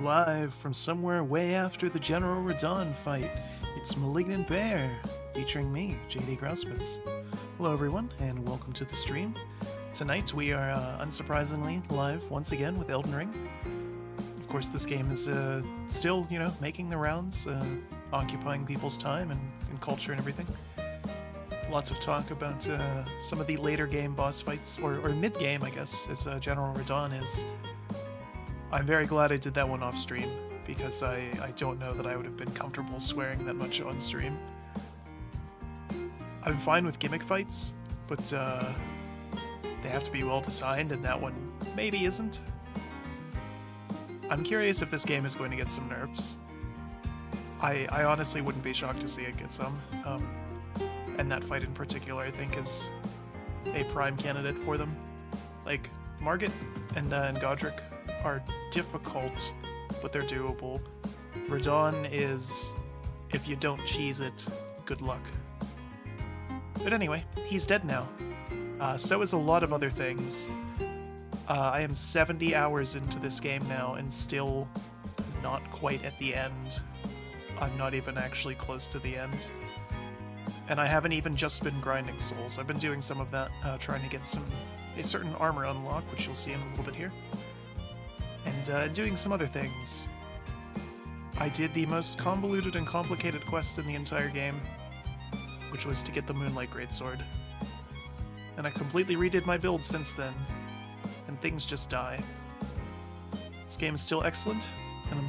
Live from somewhere way after the General Radon fight, it's Malignant Bear, featuring me, JD Grousepitz. Hello everyone, and welcome to the stream. Tonight we are, unsurprisingly, live once again with Elden Ring. Of course, this game is still, making the rounds, occupying people's time and culture and everything. Lots of talk about some of the later game boss fights, or mid-game, I guess, as General Radon is. I'm very glad I did that one off stream, because I don't know that I would have been comfortable swearing that much on stream. I'm fine with gimmick fights, but they have to be well designed, and that one maybe isn't. I'm curious if this game is going to get some nerfs. I honestly wouldn't be shocked to see it get some. And that fight in particular, I think, is a prime candidate for them. Like, Margit and Godric are difficult, but they're doable. Radon is, if you don't cheese it, good luck. But anyway, he's dead now. So is a lot of other things. I am 70 hours into this game now and still not quite at the end. I'm not even actually close to the end. And I haven't even just been grinding souls. I've been doing some of that, trying to get a certain armor unlock, which you'll see in a little bit here. And doing some other things. I did the most convoluted and complicated quest in the entire game, which was to get the Moonlight Greatsword. And I completely redid my build since then, and things just die. This game is still excellent, and I'm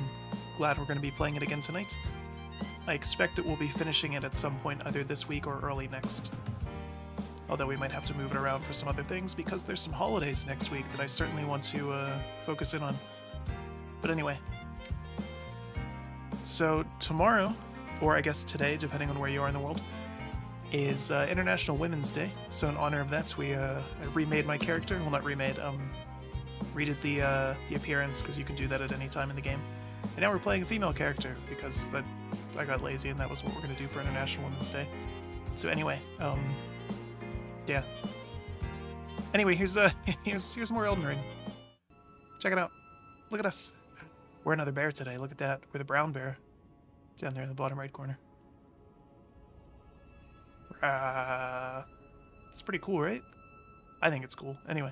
glad we're going to be playing it again tonight. I expect that we'll be finishing it at some point either this week or early next. Although we might have to move it around for some other things, because there's some holidays next week that I certainly want to focus in on. But anyway. So tomorrow, or I guess today, depending on where you are in the world, is International Women's Day. So in honor of that, I remade my character. Well, not remade, redid the appearance, because you can do that at any time in the game. And now we're playing a female character, because I got lazy and that was what we're going to do for International Women's Day. So anyway, yeah. Anyway, here's more Elden Ring. Check it out. Look at us. We're another bear today. Look at that. We're the brown bear. Down there in the bottom right corner. It's pretty cool, right? I think it's cool. Anyway.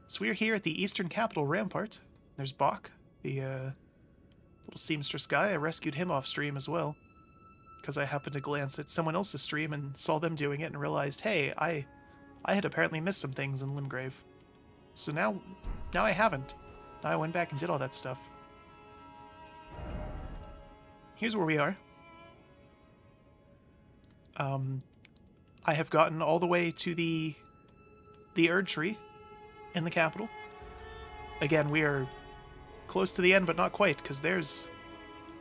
So we're here at the eastern capital, Rampart. There's Bach, the little seamstress guy. I rescued him off stream as well, because I happened to glance at someone else's stream and saw them doing it and realized, hey, I had apparently missed some things in Limgrave. So now I haven't. Now I went back and did all that stuff. Here's where we are. I have gotten all the way to the Erd Tree in the capital. Again, we are close to the end, but not quite, because there's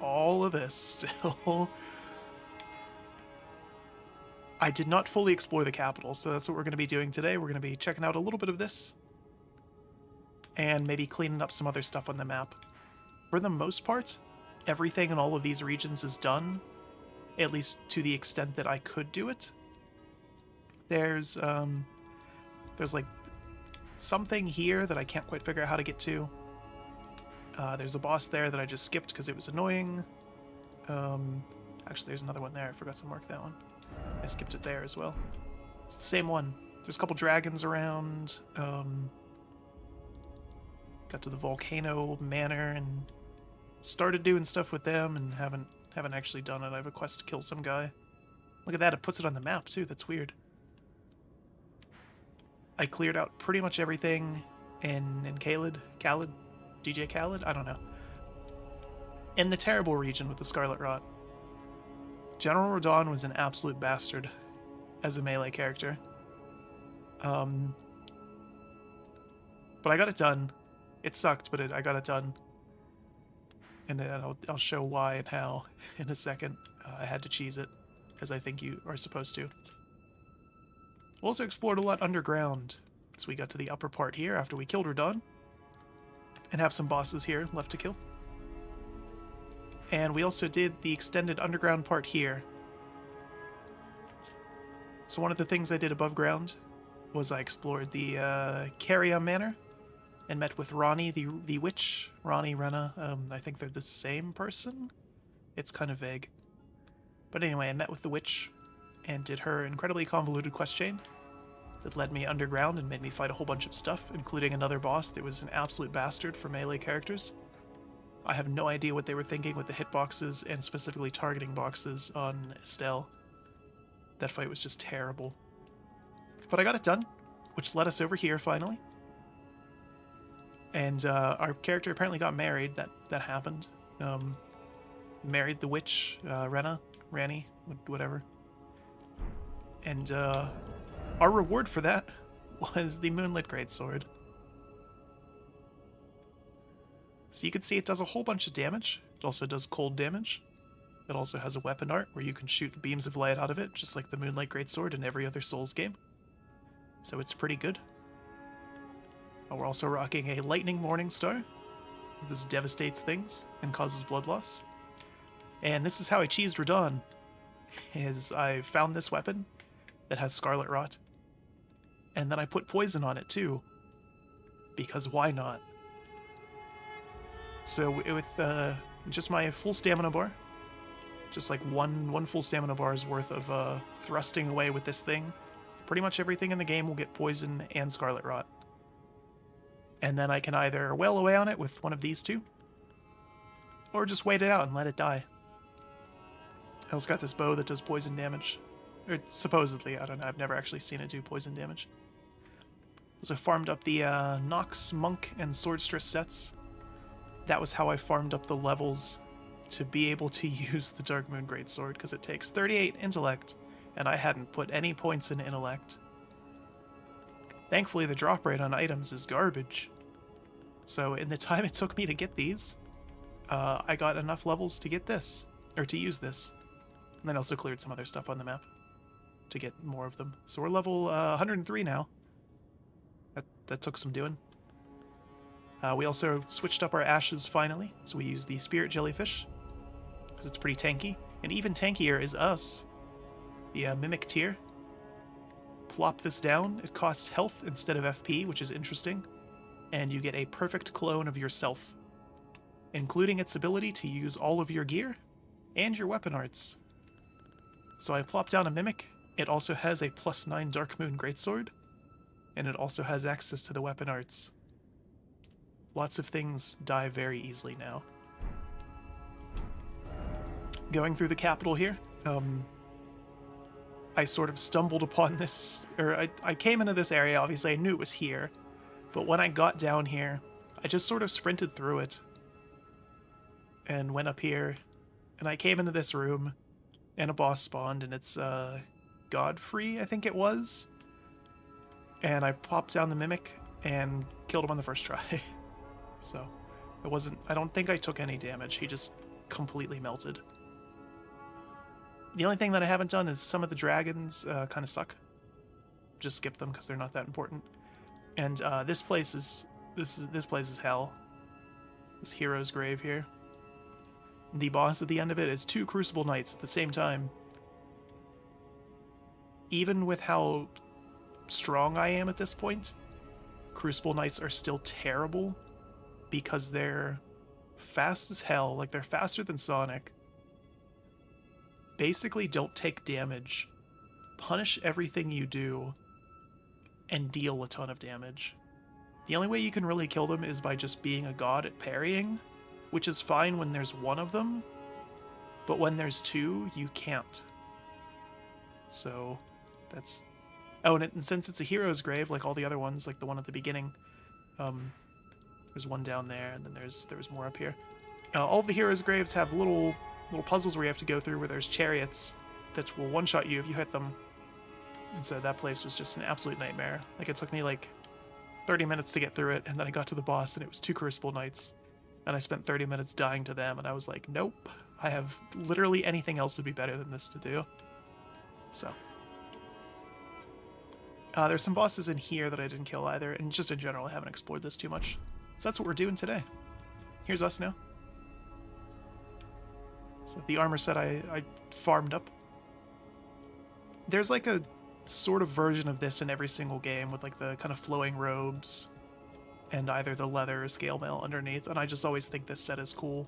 all of this still. I did not fully explore the capital, so that's what we're going to be doing today. We're going to be checking out a little bit of this, and maybe cleaning up some other stuff on the map. For the most part, everything in all of these regions is done, at least to the extent that I could do it. There's like something here that I can't quite figure out how to get to. There's a boss there that I just skipped because it was annoying. Actually, there's another one there. I forgot to mark that one. I skipped it there as well. It's the same one. There's a couple dragons around. Got to the Volcano Manor and started doing stuff with them and haven't actually done it. I have a quest to kill some guy. Look at that, it puts it on the map too. That's weird. I cleared out pretty much everything in Khalid, DJ Khalid? I don't know. In the terrible region with the Scarlet Rot. General Radon was an absolute bastard as a melee character. But I got it done. It sucked, but I got it done. And I'll show why and how in a second. I had to cheese it, because I think you are supposed to. We also explored a lot underground. So we got to the upper part here after we killed Radon. And have some bosses here left to kill. And we also did the extended underground part here. So one of the things I did above ground was I explored the Carrion Manor and met with Ronnie, the witch. Ronnie, Rena, I think they're the same person? It's kind of vague. But anyway, I met with the witch and did her incredibly convoluted quest chain that led me underground and made me fight a whole bunch of stuff, including another boss that was an absolute bastard for melee characters. I have no idea what they were thinking with the hitboxes and specifically targeting boxes on Estelle. That fight was just terrible. But I got it done, which led us over here finally. And our character apparently got married. That happened. Married the witch, Ranny, whatever. And our reward for that was the Moonlit Greatsword. So you can see it does a whole bunch of damage. It also does cold damage. It also has a weapon art where you can shoot beams of light out of it, just like the Moonlight Greatsword in every other Souls game. So it's pretty good. We're also rocking a Lightning Morningstar. This devastates things and causes blood loss. And this is how I cheesed Radon, is I found this weapon that has Scarlet Rot. And then I put poison on it too. Because why not? So with just my full stamina bar, just like one full stamina bar's worth of thrusting away with this thing, pretty much everything in the game will get poison and Scarlet Rot. And then I can either wail away on it with one of these two, or just wait it out and let it die. I also got this bow that does poison damage. Or supposedly, I don't know, I've never actually seen it do poison damage. Also farmed up the Nox, Monk, and Swordstress sets. That was how I farmed up the levels to be able to use the Darkmoon Greatsword, because it takes 38 intellect, and I hadn't put any points in intellect. Thankfully, the drop rate on items is garbage. So in the time it took me to get these, I got enough levels to get this, or to use this. And then also cleared some other stuff on the map to get more of them. So we're level 103 now. That took some doing. We also switched up our ashes finally, so we use the Spirit Jellyfish, because it's pretty tanky. And even tankier is us, the Mimic tier. Plop this down, it costs health instead of FP, which is interesting, and you get a perfect clone of yourself, including its ability to use all of your gear and your weapon arts. So I plop down a Mimic. It also has a +9 Darkmoon Greatsword, and it also has access to the weapon arts. Lots of things die very easily now. Going through the capital here, I sort of stumbled upon this, or I came into this area, obviously I knew it was here, but when I got down here, I just sort of sprinted through it and went up here, and I came into this room, and a boss spawned, and it's Godfrey, I think it was, and I popped down the Mimic and killed him on the first try. So I don't think I took any damage, he just completely melted. The only thing that I haven't done is some of the dragons kind of suck. Just skip them because they're not that important. And this place is hell. This hero's grave here. The boss at the end of it is 2 Crucible Knights at the same time. Even with how strong I am at this point, Crucible Knights are still terrible because they're fast as hell. Like, they're faster than Sonic. Basically don't take damage, punish everything you do, and deal a ton of damage. The only way you can really kill them is by just being a god at parrying, which is fine when there's one of them, but when there's 2, you can't. So that's... Oh, and since it's a hero's grave, like all the other ones, like the one at the beginning, there's one down there, and then there's more up here. All of the hero's graves have little puzzles where you have to go through where there's chariots that will one-shot you if you hit them. And so that place was just an absolute nightmare. Like, it took me like 30 minutes to get through it, and then I got to the boss and it was 2 Crucible Knights. And I spent 30 minutes dying to them, and I was like, nope, I have literally anything else would be better than this to do. So. There's some bosses in here that I didn't kill either, and just in general I haven't explored this too much. So that's what we're doing today. Here's us now. So the armor set I farmed up. There's like a sort of version of this in every single game with like the kind of flowing robes and either the leather or scale mail underneath, and I just always think this set is cool.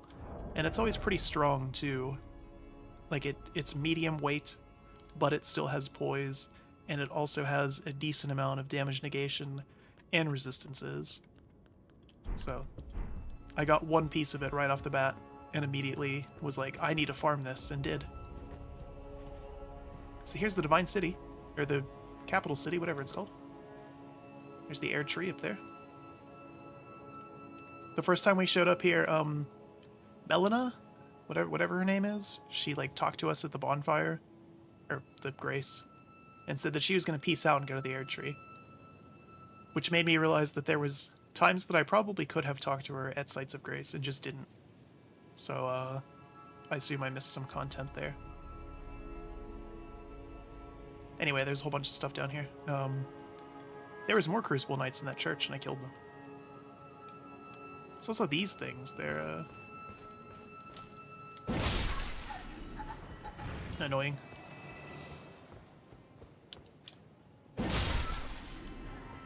And it's always pretty strong too. Like it's medium weight, but it still has poise, and it also has a decent amount of damage negation and resistances. So I got one piece of it right off the bat and immediately was like, I need to farm this, and did. So here's the Divine City, or the capital city, whatever it's called. There's the air tree up there. The first time we showed up here, Melina, whatever her name is, she like talked to us at the bonfire, or the Grace, and said that she was going to peace out and go to the air tree. Which made me realize that there was times that I probably could have talked to her at Sites of Grace and just didn't. So, I assume I missed some content there. Anyway, there's a whole bunch of stuff down here. There was more Crucible Knights in that church, and I killed them. There's also these things. They're, annoying.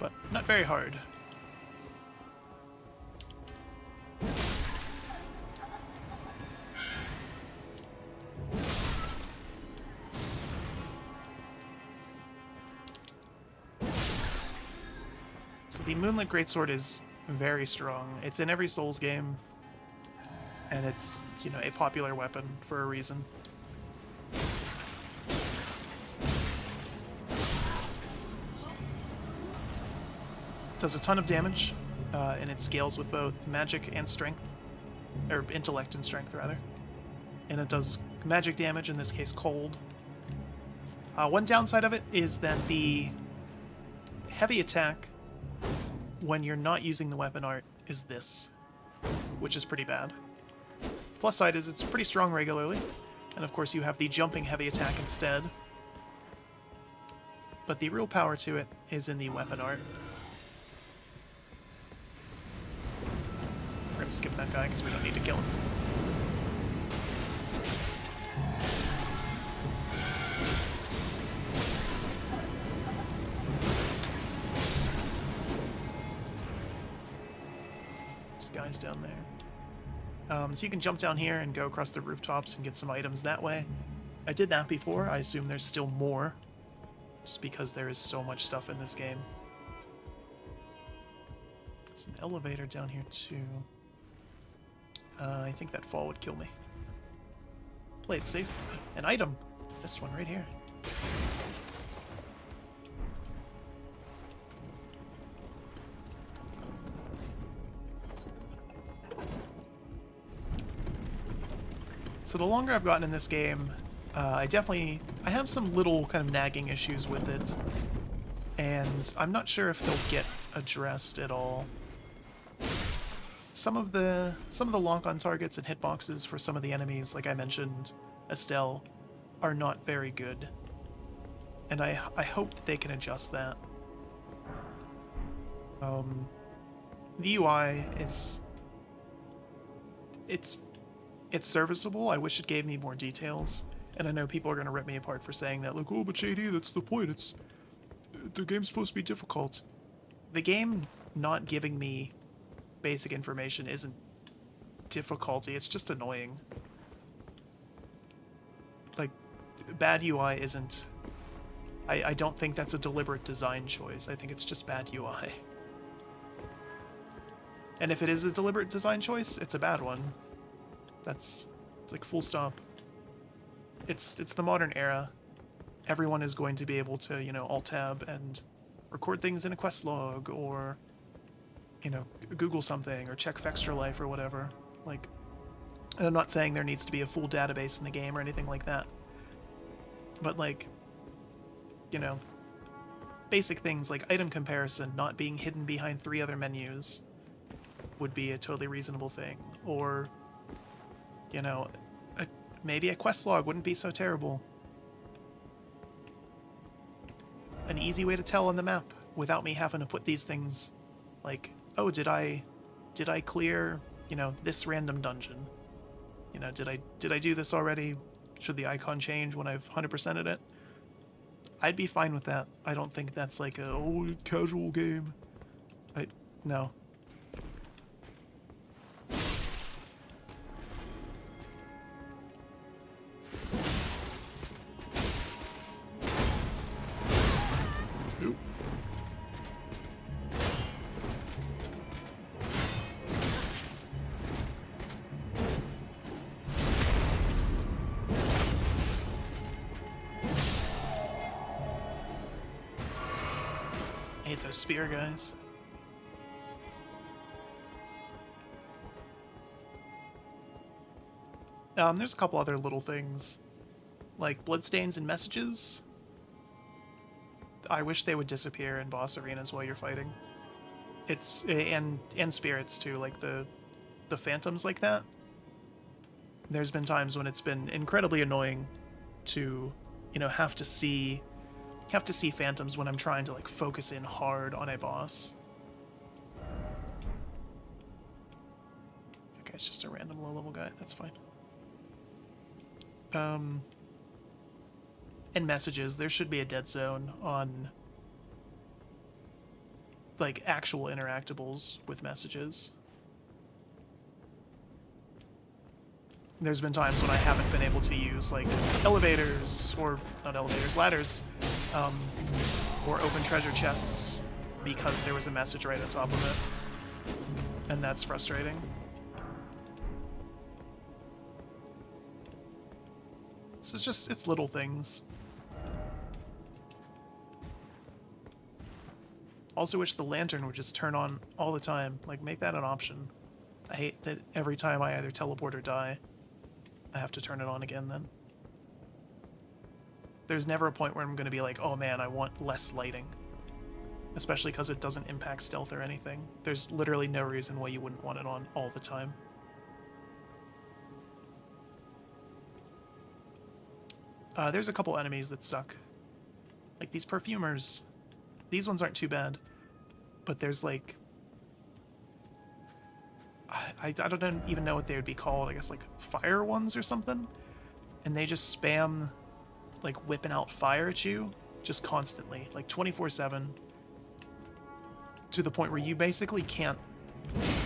But not very hard. So the Moonlit Greatsword is very strong. It's in every Souls game, and it's, you know, a popular weapon for a reason. Does a ton of damage, and it scales with both magic and strength, or intellect and strength rather. And it does magic damage, in this case cold. One downside of it is that the heavy attack, when you're not using the weapon art, is this, which is pretty bad. Plus side is it's pretty strong regularly, and of course you have the jumping heavy attack instead. But the real power to it is in the weapon art. We're gonna skip that guy because we don't need to kill him. There's guys down there. So you can jump down here and go across the rooftops and get some items that way. I did that before. I assume there's still more, just because there is so much stuff in this game. There's an elevator down here too. I think that fall would kill me. Play it safe. An item. This one right here. So the longer I've gotten in this game, I have some little kind of nagging issues with it, and I'm not sure if they'll get addressed at all. Some of the lock-on targets and hitboxes for some of the enemies, like I mentioned, Estelle, are not very good, and I hope that they can adjust that. The UI is it's serviceable. I wish it gave me more details, and I know people are going to rip me apart for saying that, like, oh, but JD, that's the point. The game's supposed to be difficult. The game not giving me basic information isn't difficulty, it's just annoying. Like, bad UI isn't... I don't think that's a deliberate design choice. I think it's just bad UI. And if it is a deliberate design choice, it's a bad one. It's like full stop. It's the modern era. Everyone is going to be able to, you know, alt-tab and record things in a quest log, or, you know, Google something, or check Fextra Life or whatever. Like, and I'm not saying there needs to be a full database in the game or anything like that. But, like, you know, basic things like item comparison not being hidden behind 3 other menus would be a totally reasonable thing. Or, you know, maybe a quest log wouldn't be so terrible. An easy way to tell on the map without me having to put these things like, oh, did I clear, you know, this random dungeon? You know, did I do this already? Should the icon change when I've 100%ed it? I'd be fine with that. I don't think that's like a casual game. No. I hate those spear guys. There's a couple other little things, like bloodstains and messages. I wish they would disappear in boss arenas while you're fighting. It's and spirits too, like the phantoms like that. There's been times when it's been incredibly annoying to, you know, have to see phantoms when I'm trying to like focus in hard on a boss. Okay, it's just a random low-level guy. That's fine. And messages. There should be a dead zone on like actual interactables with messages. There's been times when I haven't been able to use like elevators, or not elevators, ladders, or open treasure chests because there was a message right on top of it. And that's frustrating. It's little things. Also wish the lantern would just turn on all the time. Like, make that an option. I hate that every time I either teleport or die, I have to turn it on again then. There's never a point where I'm going to be like, oh man, I want less lighting. Especially because it doesn't impact stealth or anything. There's literally no reason why you wouldn't want it on all the time. There's a couple enemies that suck. Like these perfumers. These ones aren't too bad. But there's like... I don't even know what they would be called. I guess like fire ones or something? And they just spam like whipping out fire at you just constantly. Like 24/7. To the point where you basically can't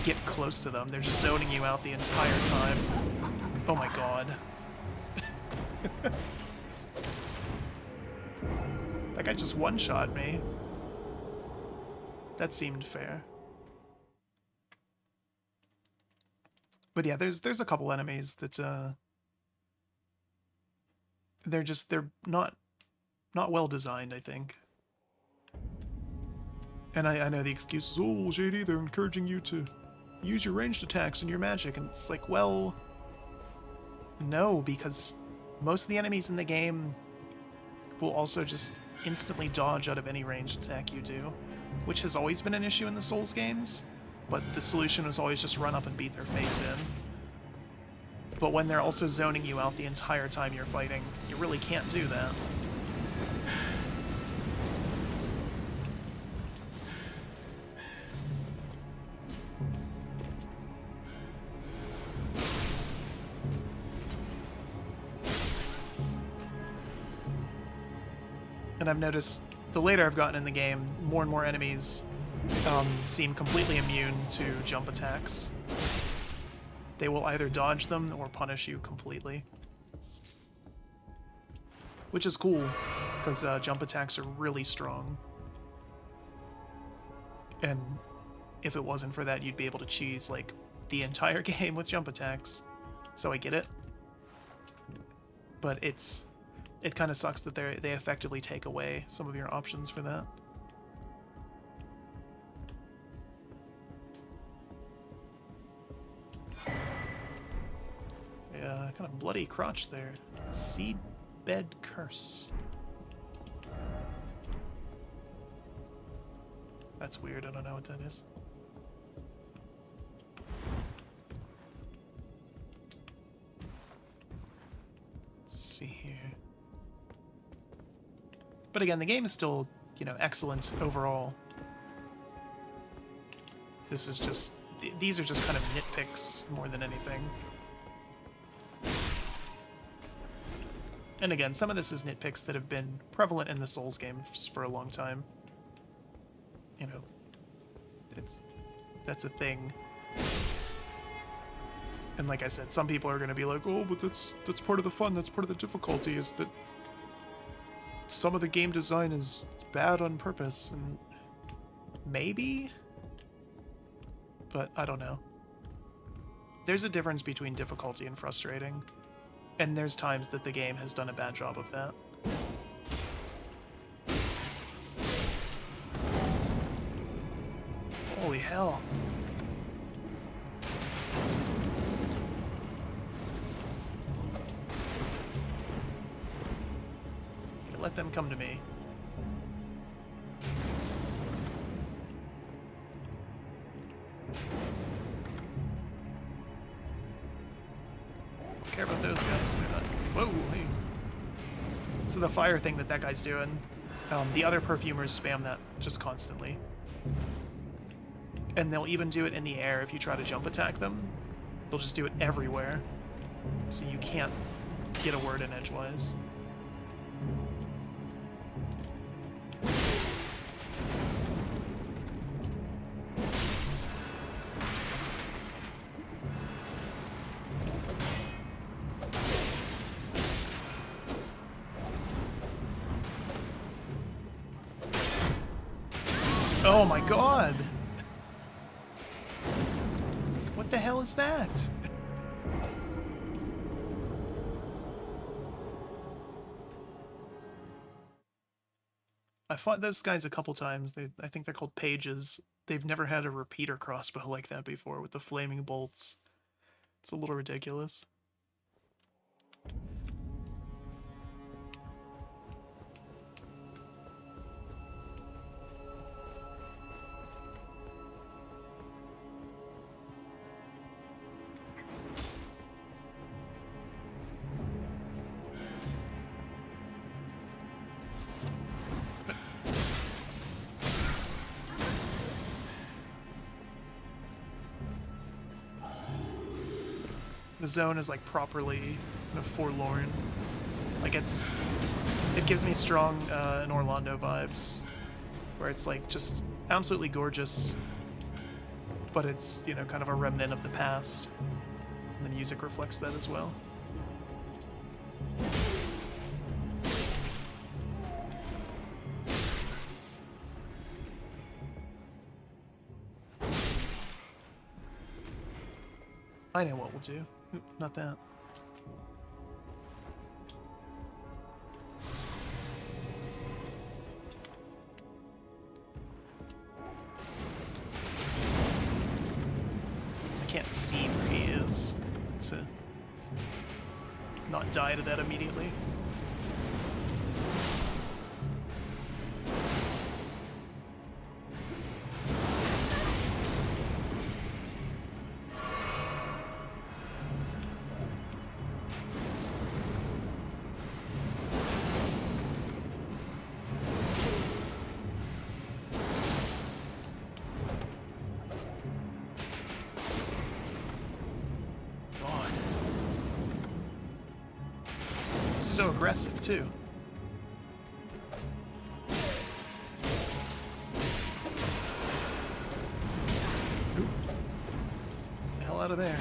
get close to them. They're just zoning you out the entire time. Oh my god. That guy just one-shot me. That seemed fair. But yeah, there's a couple enemies that they're not well designed, I think. And I know the excuse is, oh, well, JD, they're encouraging you to use your ranged attacks and your magic, and it's like, well, no, because most of the enemies in the game will also just instantly dodge out of any ranged attack you do, which has always been an issue in the Souls games, but the solution was always just run up and beat their face in. But when they're also zoning you out the entire time you're fighting, you really can't do that. And I've noticed, the later I've gotten in the game, more and more enemies seem completely immune to jump attacks. They will either dodge them or punish you completely. Which is cool, because jump attacks are really strong. And if it wasn't for that, you'd be able to cheese, like, the entire game with jump attacks. So I get it. But it kind of sucks that they effectively take away some of your options for that. Yeah, kind of bloody crotch there. Seedbed Curse. That's weird, I don't know what that is. Let's see here. But again, the game is still, you know, excellent overall. This is just... These are just kind of nitpicks more than anything. And again, some of this is nitpicks that have been prevalent in the Souls games for a long time. You know, that's a thing. And like I said, some people are going to be like, oh, but that's part of the fun, that's part of the difficulty, is that some of the game design is bad on purpose, and maybe? But I don't know. There's a difference between difficulty and frustrating, and there's times that the game has done a bad job of that. hell. Okay, let them come to me. Don't care about those guys. They're not... Whoa, hey. So the fire thing that guy's doing, the other perfumers spam that just constantly. And they'll even do it in the air if you try to jump attack them. They'll just do it everywhere. So you can't get a word in edgewise. Oh my god! What the hell is that? I fought those guys a couple times. I think they're called pages. They've never had a repeater crossbow like that before with the flaming bolts. It's a little ridiculous. The zone is like properly kind of forlorn. Like it gives me strong an Orlando vibes, where it's like just absolutely gorgeous, but it's, you know, kind of a remnant of the past. And the music reflects that as well. I know what we'll do. Oop, not that. I can't see where he is to not die to that immediately. So aggressive too. Oop. The hell out of there.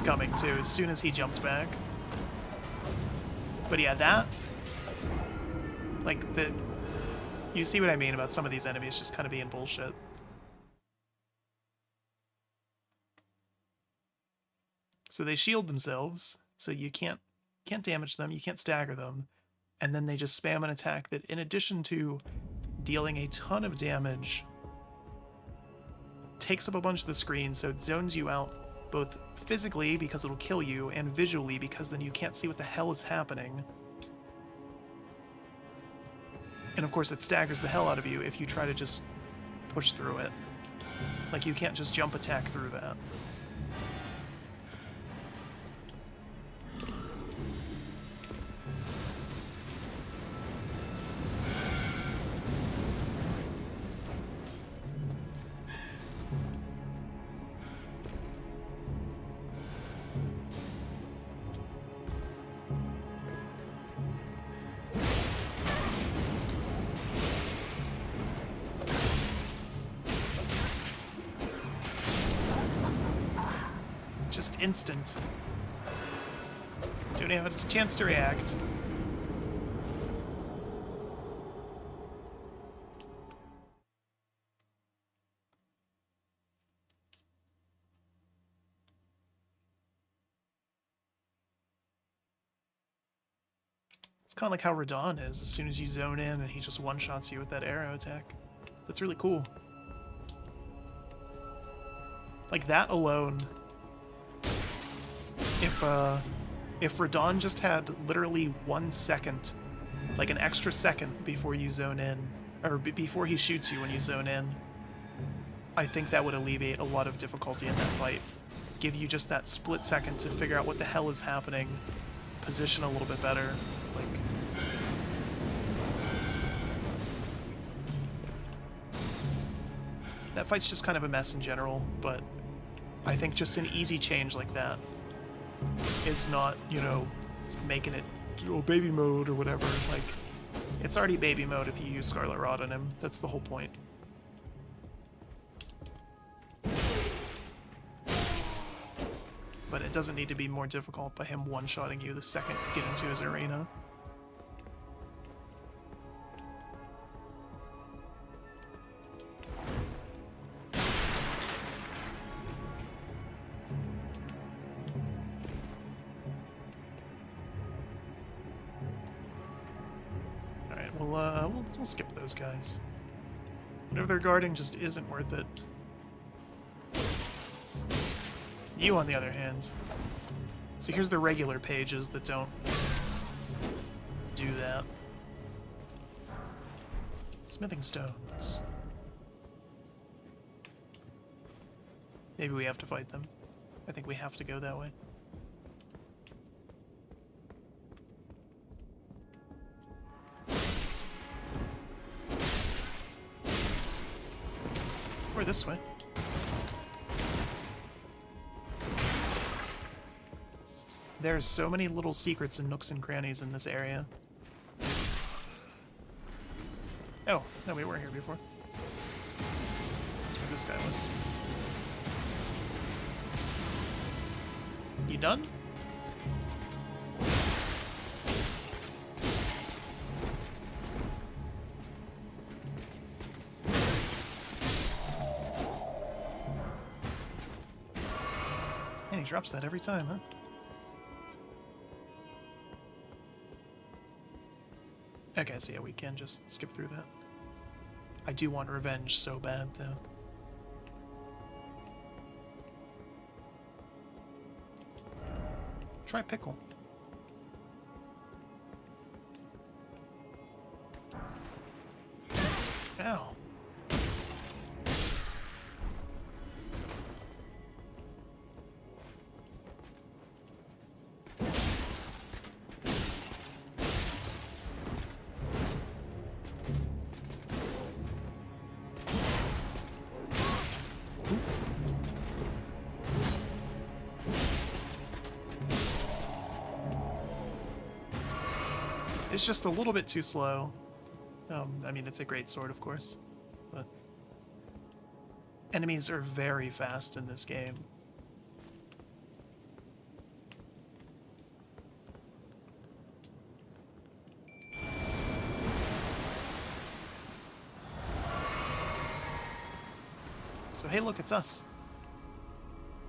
Coming too as soon as he jumped back. But yeah, that, like, you see what I mean about some of these enemies just kind of being bullshit. So they shield themselves, so you can't damage them, you can't stagger them, and then they just spam an attack that, in addition to dealing a ton of damage, takes up a bunch of the screen, so it zones you out both physically because it'll kill you, and visually because then you can't see what the hell is happening. And of course it staggers the hell out of you if you try to just push through it. Like, you can't just jump attack through that. instant. Don't have a chance to react. It's kind of like how Radon is. As soon as you zone in and he just one-shots you with that arrow attack. That's really cool. Like, that alone, if Radon just had literally 1 second, like an extra second before you zone in, or before he shoots you when you zone in, I think that would alleviate a lot of difficulty in that fight. Give you just that split second to figure out what the hell is happening, position a little bit better. Like, that fight's just kind of a mess in general, but I think just an easy change like that is not, you know, making it baby mode or whatever. Like, it's already baby mode if you use Scarlet Rod on him. That's the whole point. But it doesn't need to be more difficult by him one-shotting you the second you get into his arena. Alright, we'll skip those guys. Whatever they're guarding just isn't worth it. You, on the other hand. So here's the regular pages that don't do that. Smithing stones. Maybe we have to fight them. I think we have to go that way. Or this way. There's so many little secrets and nooks and crannies in this area. Oh, no, we weren't here before. That's where this guy was. You done? And he drops that every time, huh? Okay, so yeah, we can just skip through that. I do want revenge so bad, though. Try pickle. Ow. It's just a little bit too slow. I mean, it's a great sword, of course, but enemies are very fast in this game. So hey, look, it's us.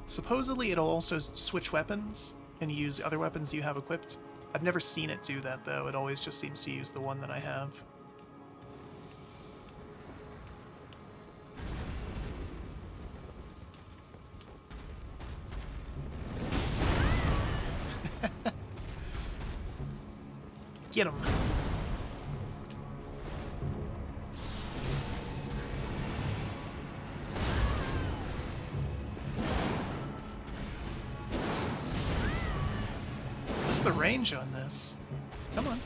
Supposedly it'll also switch weapons and use other weapons you have equipped. I've never seen it do that, though. It always just seems to use the one that I have. Get him. The range on this. Come on.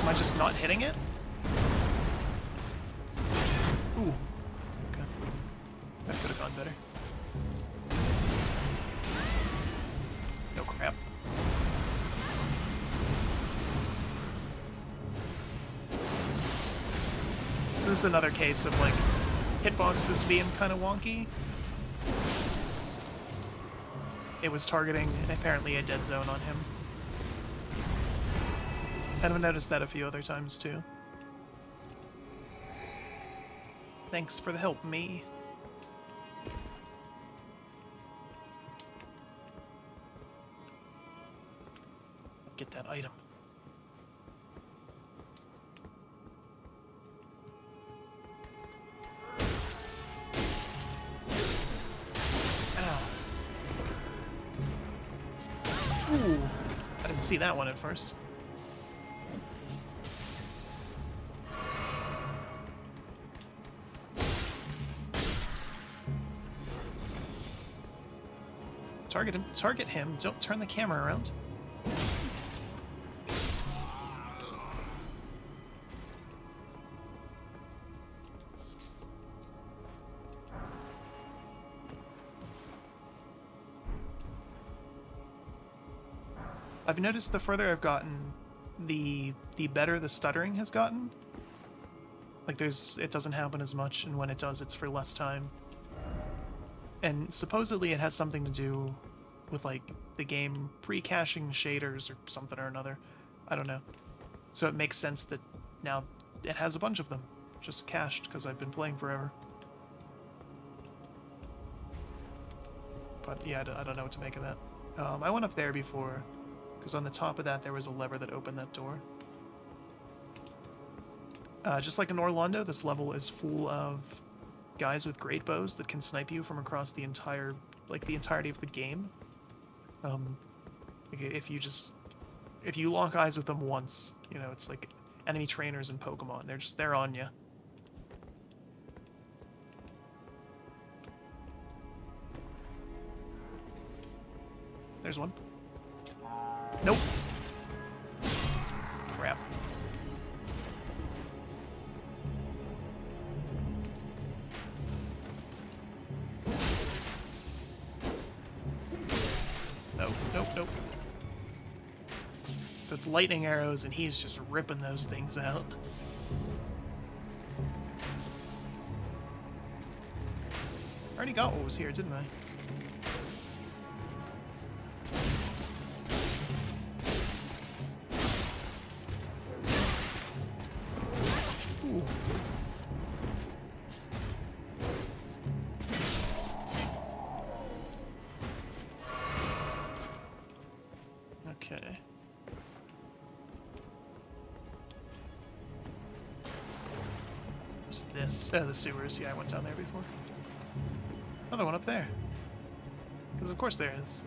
Am I just not hitting it? Ooh. Okay. That could have gone better. No crap. So this is another case of, like, hitboxes being kind of wonky. it was targeting apparently a dead zone on him. And I've noticed that a few other times too. Thanks for the help, me. Get that item. Ow. Ooh. I didn't see that one at first. Target him. Target him. Don't turn the camera around. I've noticed the further I've gotten, the better the stuttering has gotten. Like it doesn't happen as much, and when it does, it's for less time. And supposedly it has something to do with, like, the game pre-caching shaders or something or another. I don't know. So it makes sense that now it has a bunch of them just cached because I've been playing forever. But yeah, I don't know what to make of that. I went up there before, because on the top of that there was a lever that opened that door. Just like in Orlando, this level is full of guys with great bows that can snipe you from across the entirety of the game. If you lock eyes with them once, you know, it's like enemy trainers in Pokemon. They're on you. There's one. Nope. Crap. Nope. So it's lightning arrows, and he's just ripping those things out. I already got what was here, didn't I? Ooh. Okay. There's this. The sewers. Yeah, I went down there before. Another one up there. Because of course there is.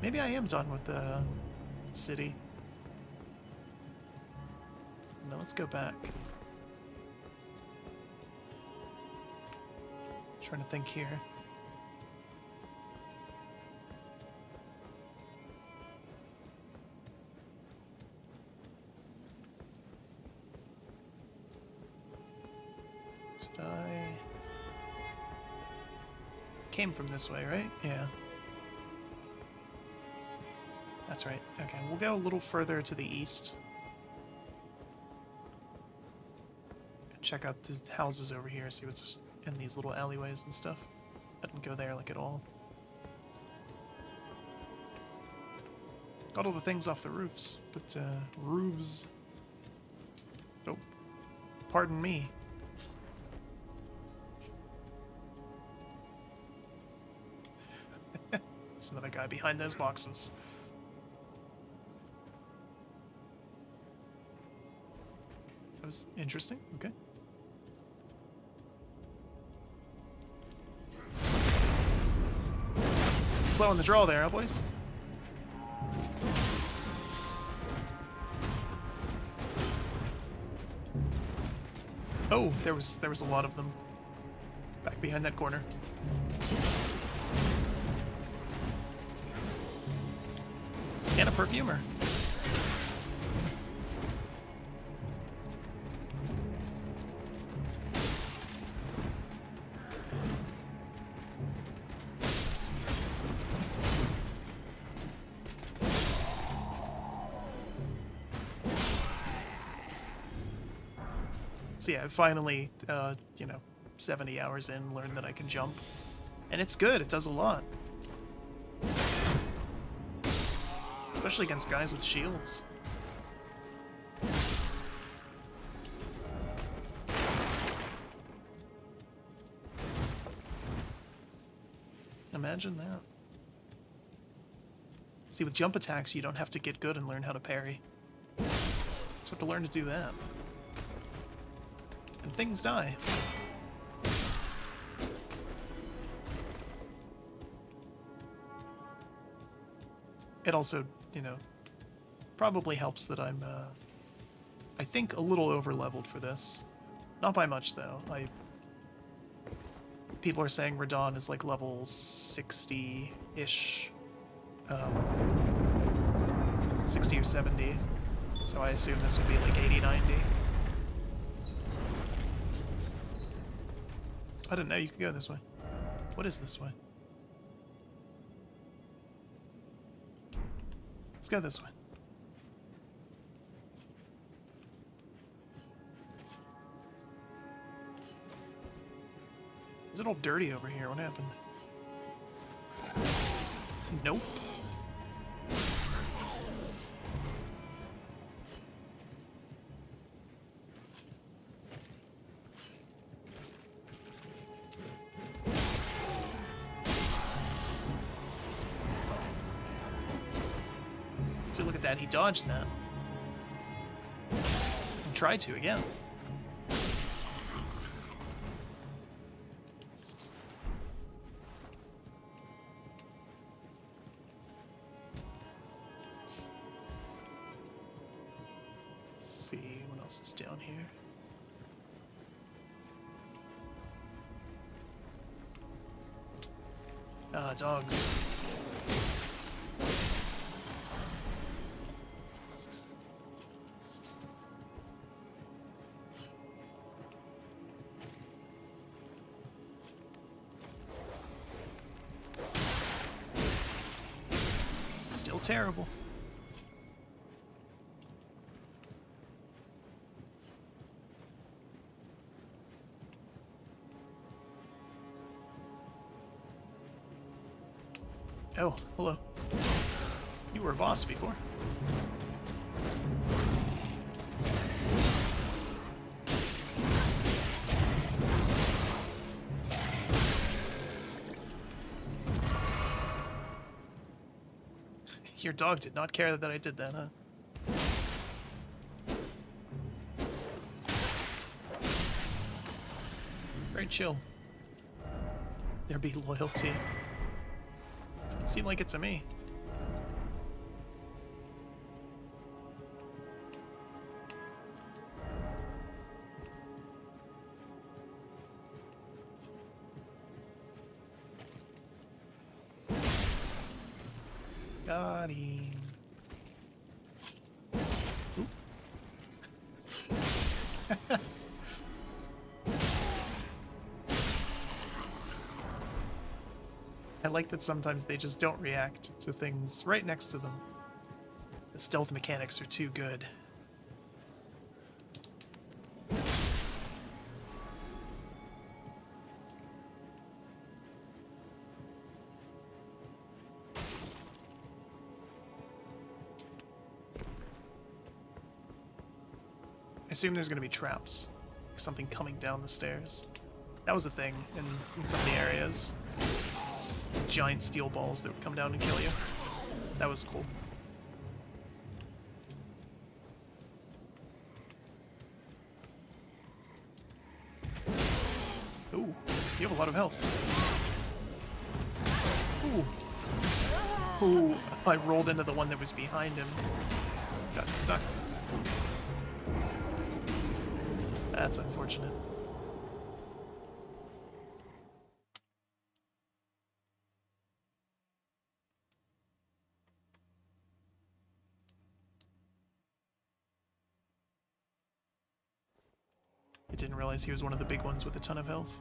Maybe I am done with the city. No, let's go back. Trying to think here. I came from this way, right? Yeah. That's right. Okay, we'll go a little further to the east. Check out the houses over here, see what's in these little alleyways and stuff. I didn't go there, like, at all. Got all the things off the roofs, but, roofs. Oh, pardon me. There's another guy behind those boxes. That was interesting. Okay. Slow in the draw there, huh, boys? Oh, there was a lot of them back behind that corner. And a perfumer. So yeah, I finally, 70 hours in, learned that I can jump. And it's good, it does a lot. Especially against guys with shields. Imagine that. See, with jump attacks, you don't have to get good and learn how to parry. You just have to learn to do that. And things die. It also, you know, probably helps that I'm, I think, a little over-leveled for this. Not by much, though. People are saying Radon is like level 60-ish. 60 or 70. So I assume this would be like 80, 90. I didn't know you could go this way. What is this way? Let's go this way. Is it all dirty over here? What happened? Nope. See, look at that. He dodged that. And tried to again. Down here. Ah, dogs. Still terrible. Oh, hello. You were a boss before. Your dog did not care that I did that, huh? Very chill. There be loyalty. Doesn't seem like it to me. Got him. I like that sometimes they just don't react to things right next to them. The stealth mechanics are too good. I assume there's going to be traps. Something coming down the stairs. That was a thing in some of the areas. Giant steel balls that would come down and kill you. That was cool. Ooh, you have a lot of health. Ooh. Ooh, I rolled into the one that was behind him. Got stuck. That's unfortunate. I didn't realize he was one of the big ones with a ton of health.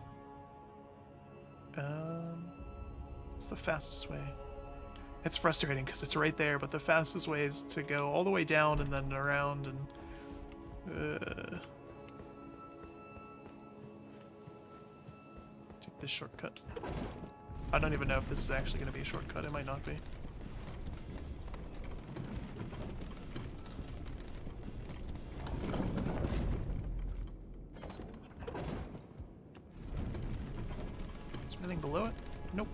It's the fastest way. It's frustrating because it's right there, but the fastest way is to go all the way down and then around and... Take this shortcut. I don't even know if this is actually going to be a shortcut. It might not be. Is there anything below it? Nope.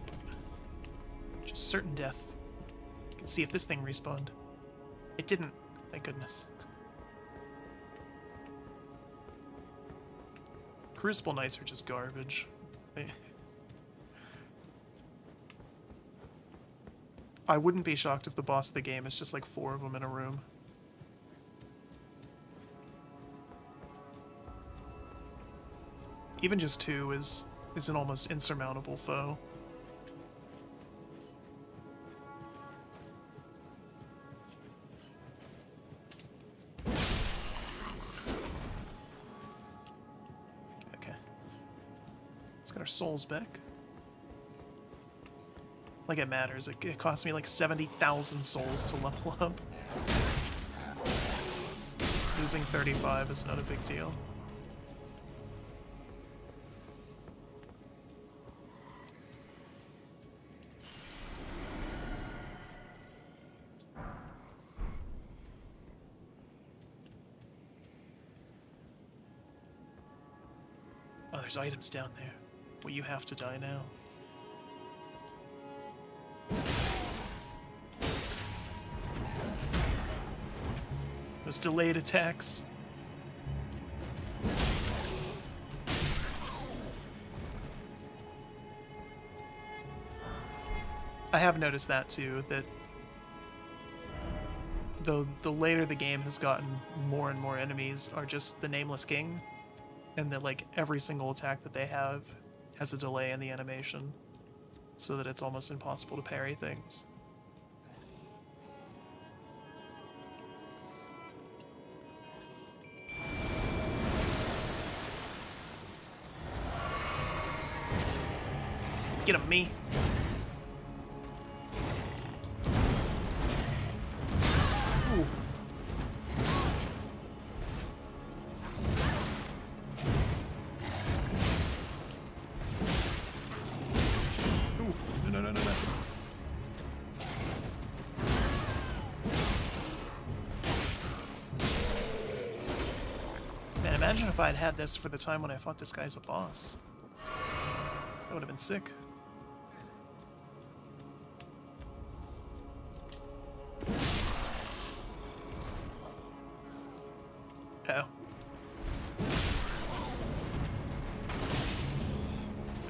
Just certain death. You can see if this thing respawned. It didn't. Thank goodness. Crucible Knights are just garbage. I wouldn't be shocked if the boss of the game is just like 4 of them in a room. Even just 2 is an almost insurmountable foe. Okay. Let's get our souls back. Like it matters. It cost me like 70,000 souls to level up. Losing 35 is not a big deal. Oh, there's items down there. Well, you have to die now. Those delayed attacks. I have noticed that too, that though the later the game has gotten, more and more enemies are just the Nameless King, and that like every single attack that they have has a delay in the animation, so that it's almost impossible to parry things. Get him, me. Ooh. Ooh. No, no, no, no, no. Man, imagine if I had had this for the time when I fought this guy as a boss. That would have been sick. Oh.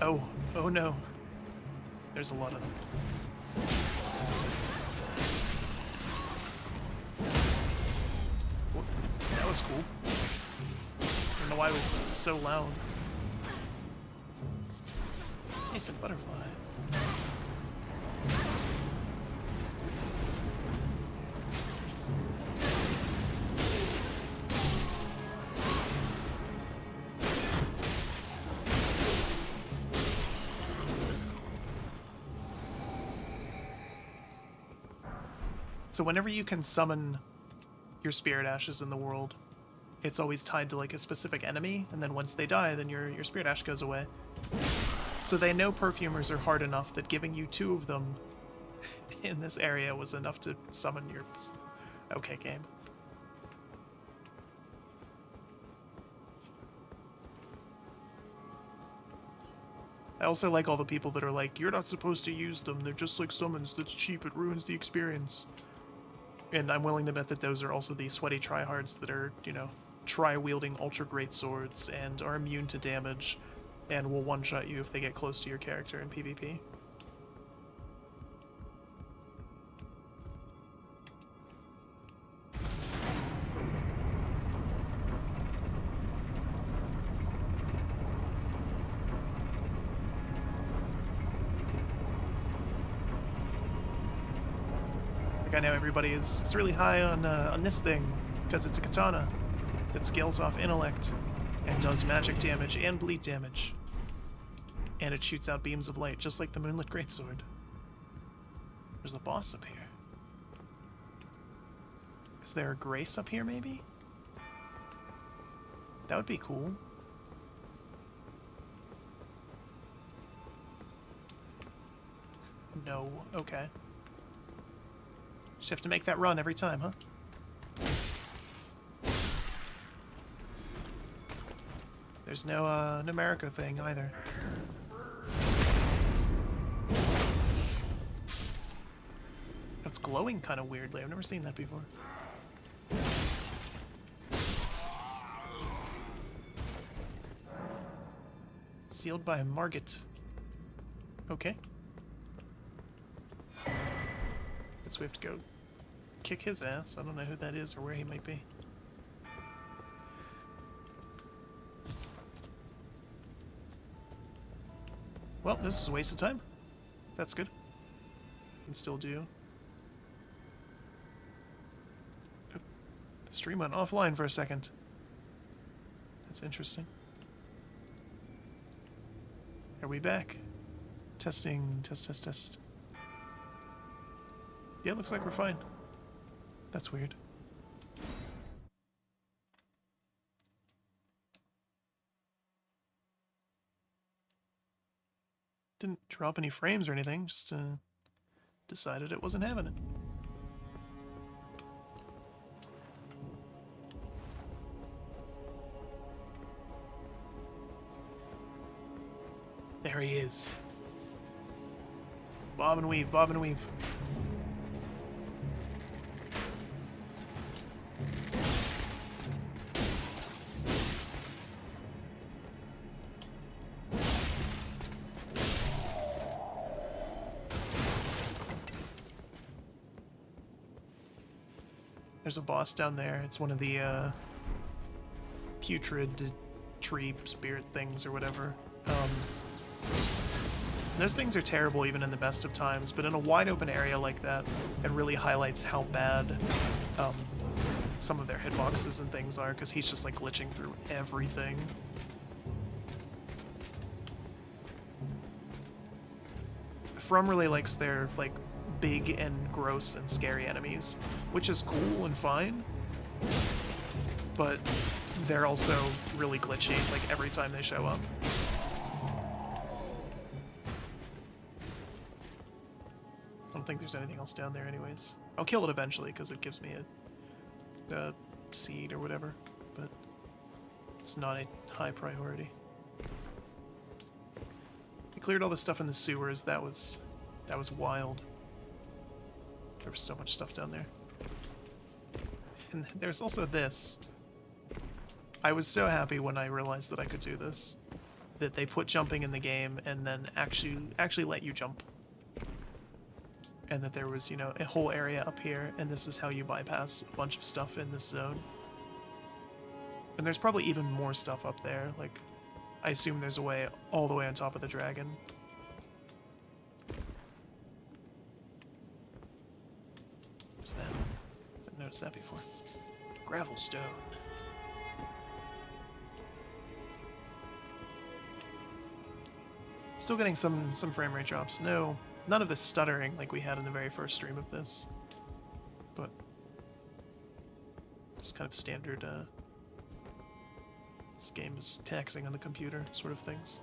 Oh. Oh no. There's a lot of them. Whoop. That was cool. I don't know why it was so loud. Hey, some butterfly. So whenever you can summon your spirit ashes in the world, it's always tied to like a specific enemy, and then once they die, then your spirit ash goes away. So they know perfumers are hard enough that giving you 2 of them in this area was enough to summon your... Okay, game. I also like all the people that are like, you're not supposed to use them, they're just like summons, that's cheap, it ruins the experience. And I'm willing to bet that those are also the sweaty tryhards that are, you know, tri-wielding ultra great swords and are immune to damage and will one-shot you if they get close to your character in PvP. Like I know everybody is really high on this thing because it's a katana that scales off intellect and does magic damage and bleed damage. And it shoots out beams of light, just like the Moonlit Greatsword. There's the boss up here. Is there a Grace up here, maybe? That would be cool. No. Okay. Just have to make that run every time, huh? There's no numerica thing either. It's glowing kind of weirdly. I've never seen that before. Sealed by Margit. Okay. Guess we have to go kick his ass. I don't know who that is or where he might be. Well, this is a waste of time. That's good. Can still do. Oh, the stream went offline for a second. That's interesting. Are we back? Testing, test. Yeah, looks like we're fine. That's weird. Didn't drop any frames or anything, just decided it wasn't having it. There he is. Bob and weave, bob and weave. There's a boss down there. It's one of the putrid tree spirit things or whatever. Those things are terrible even in the best of times, but in a wide open area like that, it really highlights how bad some of their hitboxes and things are, because he's just like glitching through everything. From really likes their like big and gross and scary enemies, which is cool and fine, but they're also really glitchy like every time they show up. I don't think there's anything else down there anyways. I'll kill it eventually because it gives me a seed or whatever, but it's not a high priority. I cleared all the stuff in the sewers. That was wild. There was so much stuff down there. And there's also this. I was so happy when I realized that I could do this, that they put jumping in the game and then actually let you jump. And that there was, you know, a whole area up here, and this is how you bypass a bunch of stuff in this zone. And there's probably even more stuff up there. Like, I assume there's a way all the way on top of the dragon. What's that? I've noticed that before. Gravel stone. Still getting some frame rate drops. No, none of the stuttering like we had in the very first stream of this. But just kind of standard, this game is taxing on the computer sort of things.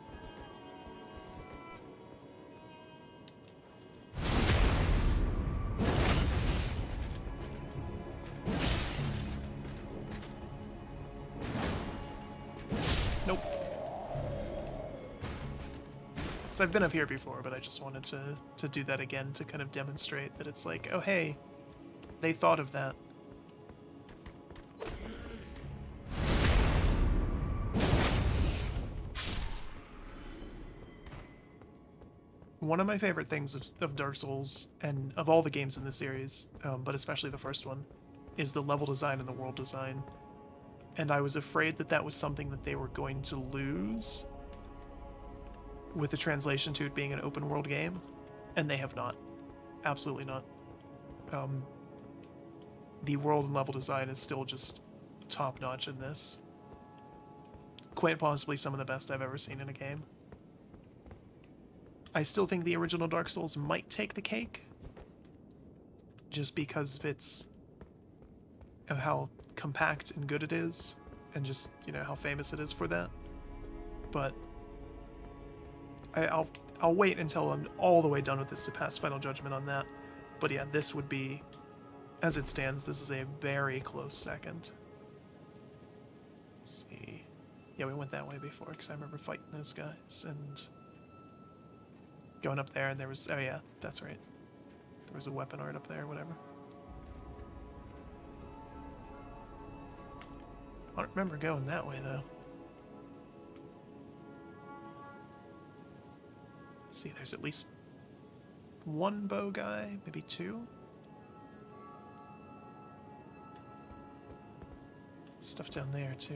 Nope. So I've been up here before, but I just wanted to do that again to kind of demonstrate that it's like, oh hey, they thought of that. One of my favorite things of Dark Souls, and of all the games in the series, but especially the first one, is the level design and the world design. And I was afraid that that was something that they were going to lose with the translation to it being an open world game, and they have not. Absolutely not. The world and level design is still just top-notch in this. Quite possibly some of the best I've ever seen in a game. I still think the original Dark Souls might take the cake, just because of how compact and good it is, and just, you know, how famous it is for that. But I'll I'll wait until I'm all the way done with this to pass final judgment on that. But yeah, this would be, as it stands, this is a very close second. Let's see. Yeah, we went that way before, because I remember fighting those guys, and going up there, and there was, oh yeah, that's right. There was a weapon art up there, whatever. I don't remember going that way, though. Let's see, there's at least one bow guy, maybe two. Stuff down there, too.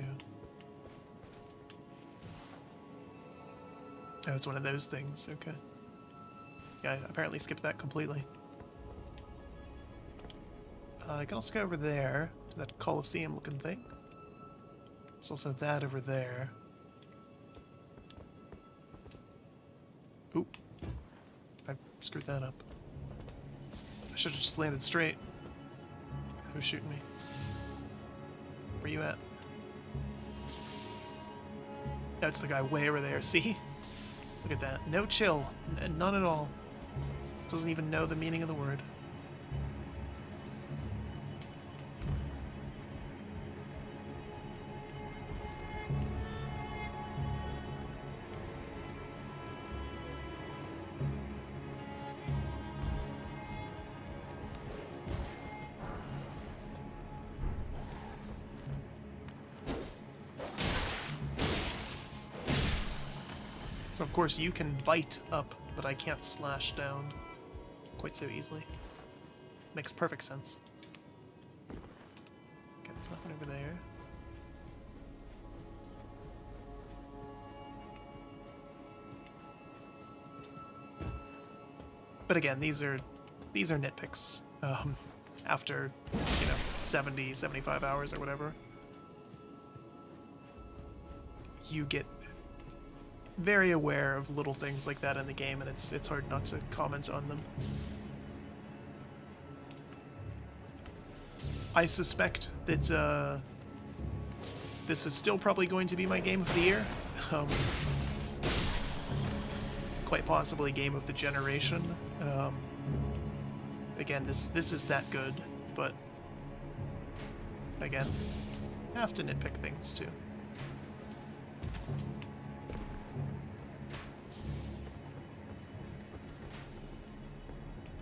Oh, it's one of those things, okay. Yeah, I apparently skipped that completely. I can also go over there, to that Colosseum-looking thing. There's also that over there. Oop. I screwed that up. I should have just landed straight. Who's shooting me? Where you at? That's the guy way over there, see? Look at that. No chill. None at all. Doesn't even know the meaning of the word. So of course you can bite up, but I can't slash down quite so easily. Makes perfect sense. Okay, there's nothing over there. But again, these are nitpicks. After, 70, 75 hours or whatever, you get very aware of little things like that in the game, and it's hard not to comment on them. I suspect that this is still probably going to be my game of the year. Quite possibly game of the generation. Again, this is that good, but again, have to nitpick things too.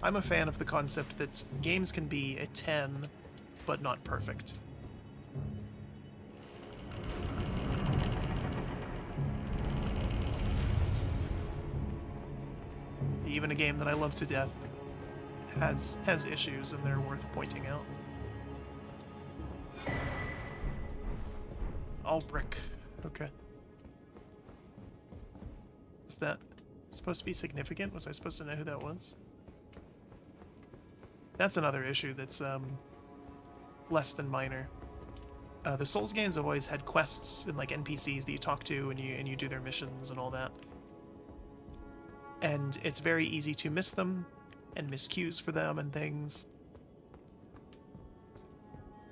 I'm a fan of the concept that games can be a 10, but not perfect. Even a game that I love to death has issues, and they're worth pointing out. All brick. Okay. Was that supposed to be significant? Was I supposed to know who that was? That's another issue that's less than minor. The Souls games have always had quests and like NPCs that you talk to and you do their missions and all that. And it's very easy to miss them and miss queues for them and things.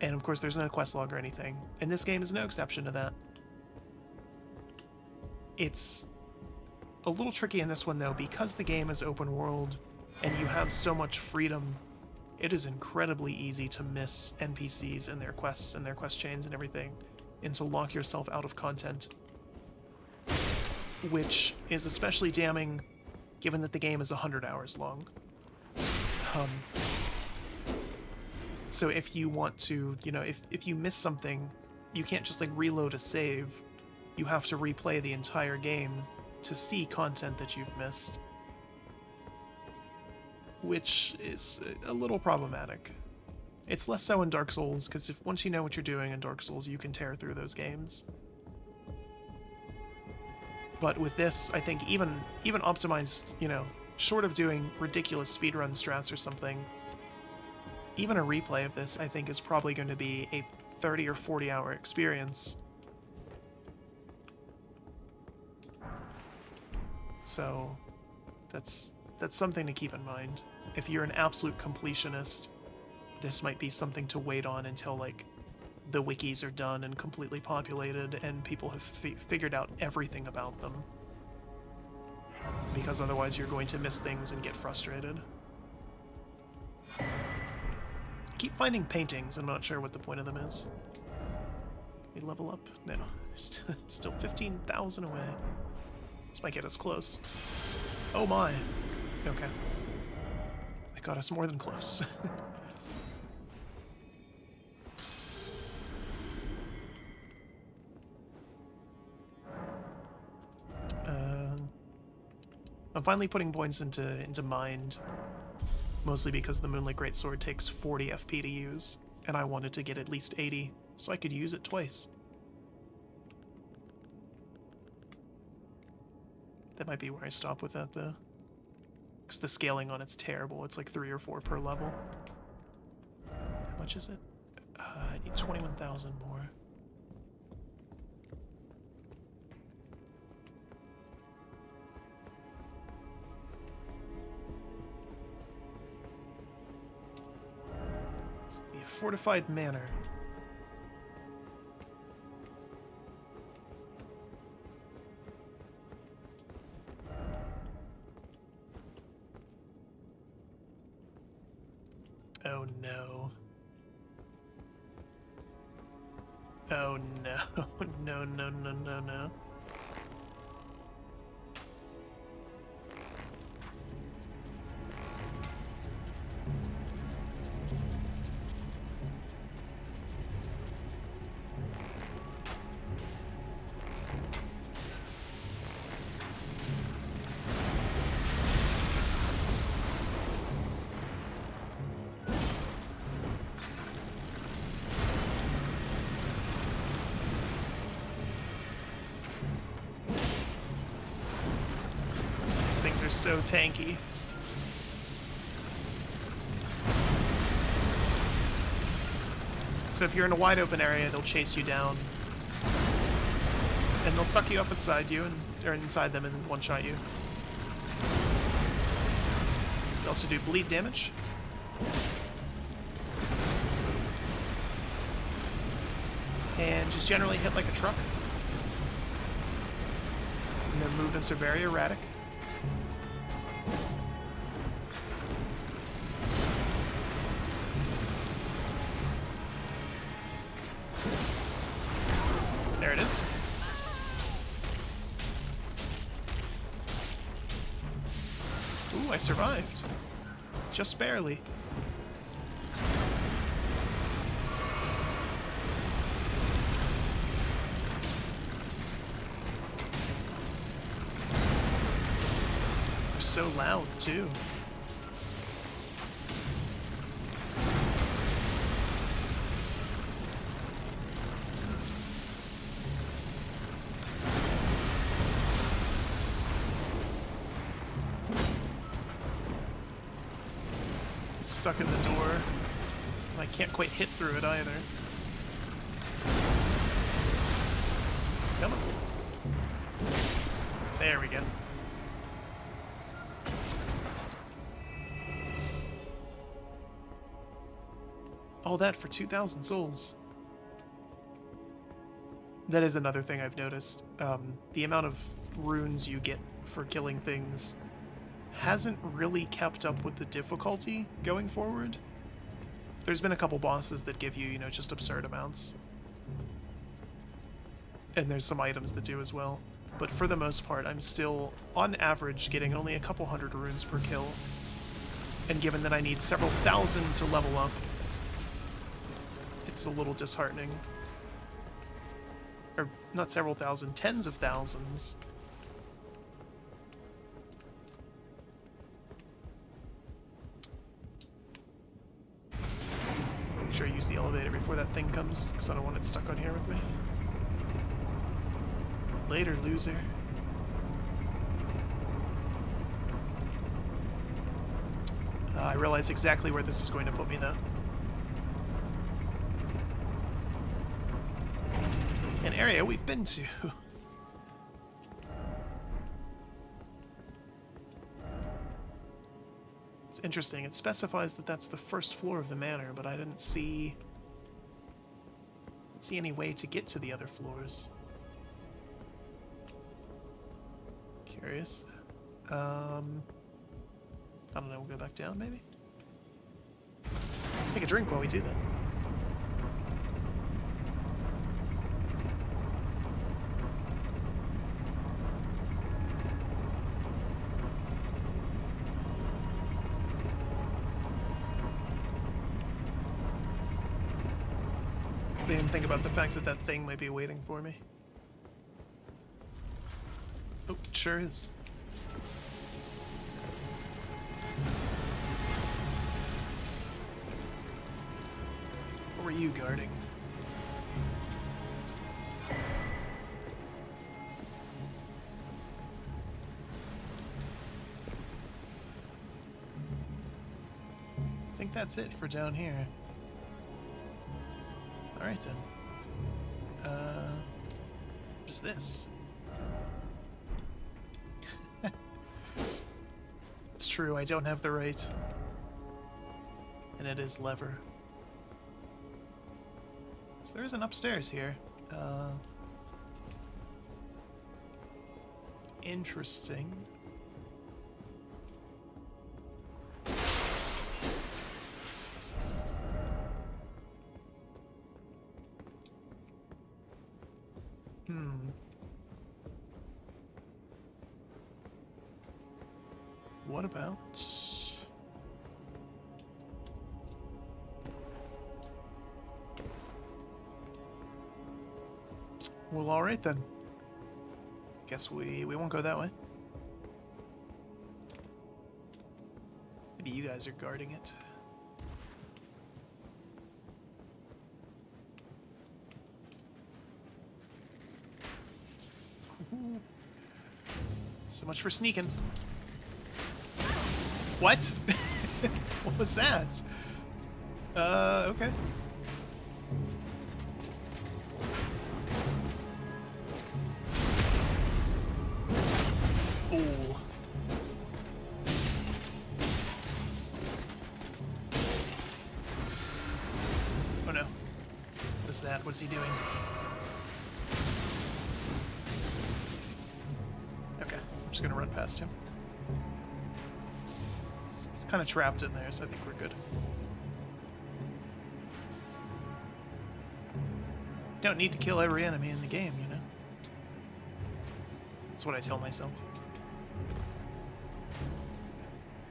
And of course there's no quest log or anything. And this game is no exception to that. It's a little tricky in this one though, because the game is open world and you have so much freedom. It is incredibly easy to miss NPCs and their quests and their quest chains and everything, and to lock yourself out of content. Which is especially damning given that the game is 100 hours long. So if you want to, if you miss something, you can't just like reload a save. You have to replay the entire game to see content that you've missed. Which is a little problematic. It's less so in Dark Souls, because once you know what you're doing in Dark Souls, you can tear through those games. But with this, I think even optimized, short of doing ridiculous speedrun strats or something, even a replay of this, I think, is probably going to be a 30 or 40 hour experience. So that's something to keep in mind. If you're an absolute completionist, this might be something to wait on until, like, the wikis are done and completely populated and people have figured out everything about them. because otherwise you're going to miss things and get frustrated. I keep finding paintings, I'm not sure what the point of them is. We level up? No. Still 15,000 away. This might get us close. Oh my. Okay. That got us more than close. I'm finally putting points into Mind, mostly because the Moonlight Greatsword takes 40 FP to use, and I wanted to get at least 80, so I could use it twice. That might be where I stop with that, though. Because the scaling on it's terrible. It's like 3 or 4 per level. How much is it? I need 21,000 more. It's the Fortified Manor. Oh no. Oh no. No, no, no, no, no. So tanky. So if you're in a wide open area, they'll chase you down. And they'll suck you up inside you, or inside them and one-shot you. They also do bleed damage. And just generally hit like a truck. And their movements are very erratic. There it is. Ooh, I survived. Just barely. They're so loud, too. Stuck in the door. I can't quite hit through it either. Come on. There we go. All that for 2,000 souls. That is another thing I've noticed. The amount of runes you get for killing things hasn't really kept up with the difficulty going forward. There's been a couple bosses that give you, you know, just absurd amounts. And there's some items that do as well. But for the most part, I'm still, on average, getting only a couple hundred runes per kill. And given that I need several thousand to level up, it's a little disheartening. Or, not several thousand, tens of thousands. Make sure I use the elevator before that thing comes, because I don't want it stuck on here with me. Later, loser. I realize exactly where this is going to put me, though. An area we've been to. It's interesting. It specifies that that's the first floor of the manor, but I didn't see any way to get to the other floors. Curious. I don't know, we'll go back down, maybe? Take a drink while we do that. I didn't even think about the fact that that thing might be waiting for me. Oh, it sure is. What were you guarding? I think that's it for down here. Alright then. What is this? It's true, I don't have the right. And it is lever. So there is an upstairs here. Interesting. What about... Well, alright then. Guess we won't go that way. Maybe you guys are guarding it. Ooh. So much for sneaking. What? What was that? Okay. Ooh. Oh no. What's that? What's he doing? Okay, I'm just gonna run past him. It's kind of trapped in there, so I think we're good. Don't need to kill every enemy in the game, you know? That's what I tell myself.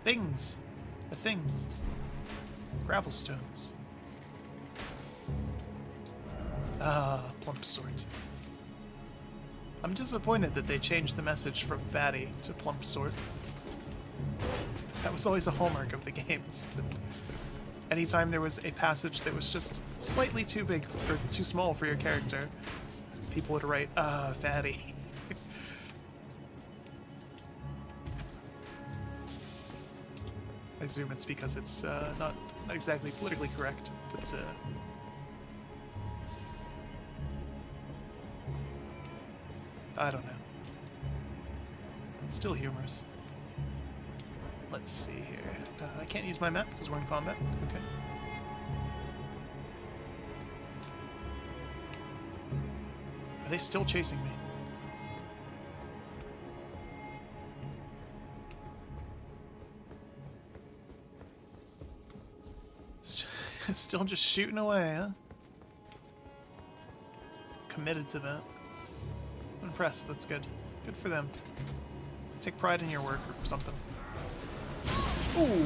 Things! A thing. Gravel stones. Ah, plump sort. I'm disappointed that they changed the message from fatty to plump sort. That was always a hallmark of the games. Anytime there was a passage that was just slightly too big or too small for your character, people would write, fatty. I assume it's because it's not exactly politically correct, but I don't know. Still humorous. Let's see here. I can't use my map because we're in combat. Okay. Are they still chasing me? Still just shooting away, huh? Committed to that. I'm impressed. That's good. Good for them. Take pride in your work or something. Ooh.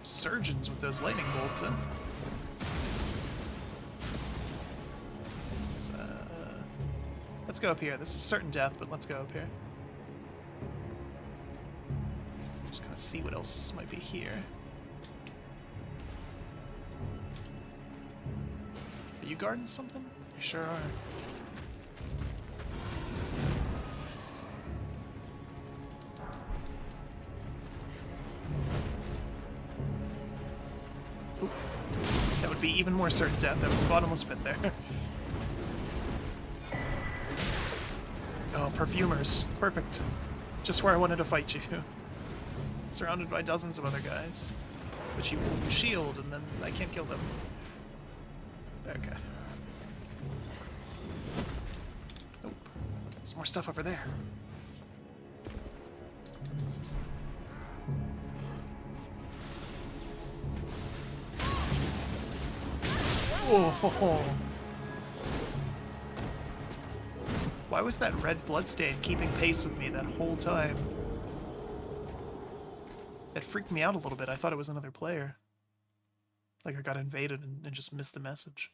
Surgeons with those lightning bolts, huh? Let's go up here. This is certain death, but let's go up here. Just gonna see what else might be here. Are you guarding something? You sure are. Ooh. That would be even more certain death. That was a bottomless pit there. Oh, perfumers. Perfect. Just where I wanted to fight you. Surrounded by dozens of other guys. But you will shield, and then I can't kill them. Okay. Oh. more stuff over there. Whoa! Why was that red bloodstain keeping pace with me that whole time? That freaked me out a little bit. I thought it was another player. Like I got invaded and just missed the message.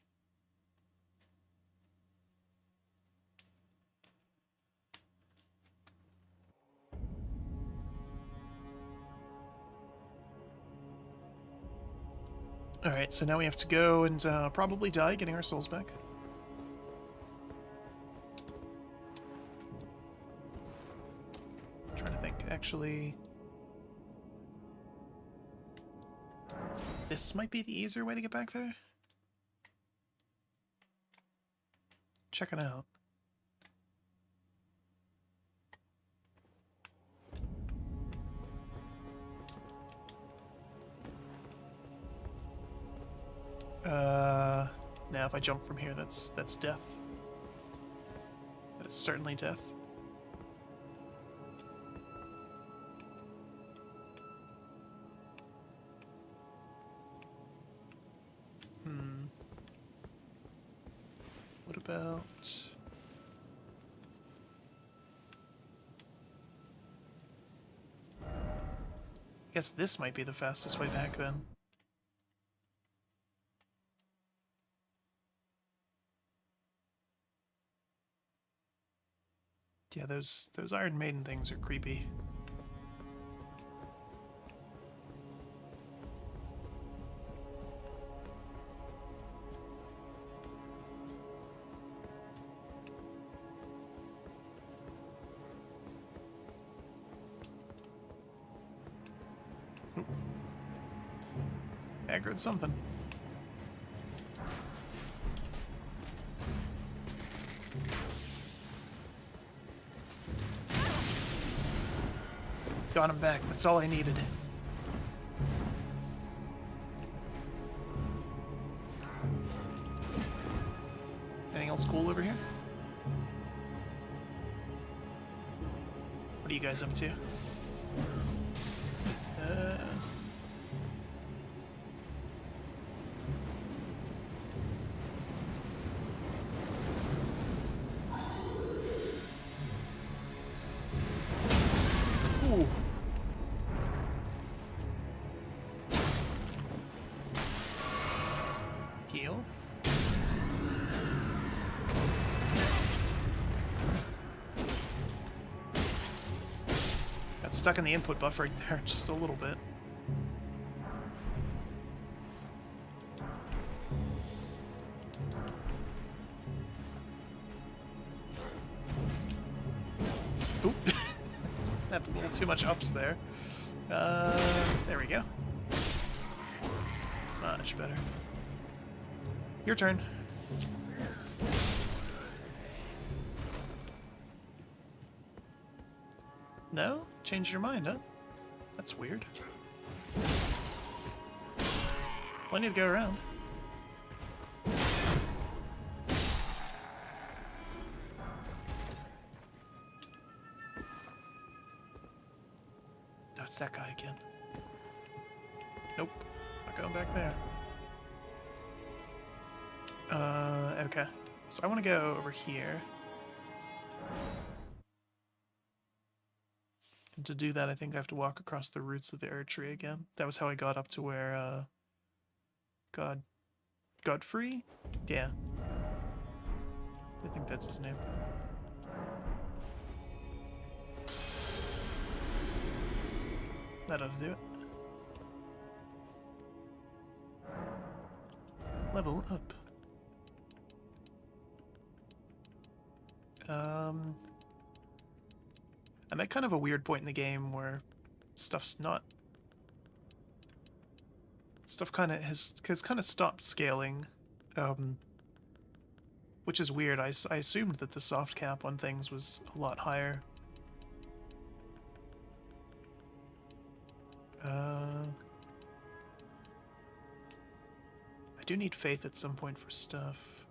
Alright, so now we have to go and probably die getting our souls back. I'm trying to think. Actually, this might be the easier way to get back there. Check it out. Now if I jump from here, that's death. That is certainly death. What about... I guess this might be the fastest way back then. Yeah, those Iron Maiden things are creepy. Aggroed something. Got him back. That's all I needed. Anything else cool over here? What are you guys up to? Ooh. Heal. Got stuck in the input buffer there just a little bit. Oop. Had a little too much ups there. There we go. Much better. Your turn. No? Changed your mind, huh? That's weird. Plenty to go around. That's that guy again. Nope. Not going back there. Okay. So I want to go over here. And to do that, I think I have to walk across the roots of the Erd tree again. That was how I got up to where, Godfrey? Yeah. I think that's his name. That ought to do it. Level up. I'm at kind of a weird point in the game where stuff's not... Stuff kind of has kind of stopped scaling, which is weird. I assumed that the soft cap on things was a lot higher. I do need faith at some point for stuff.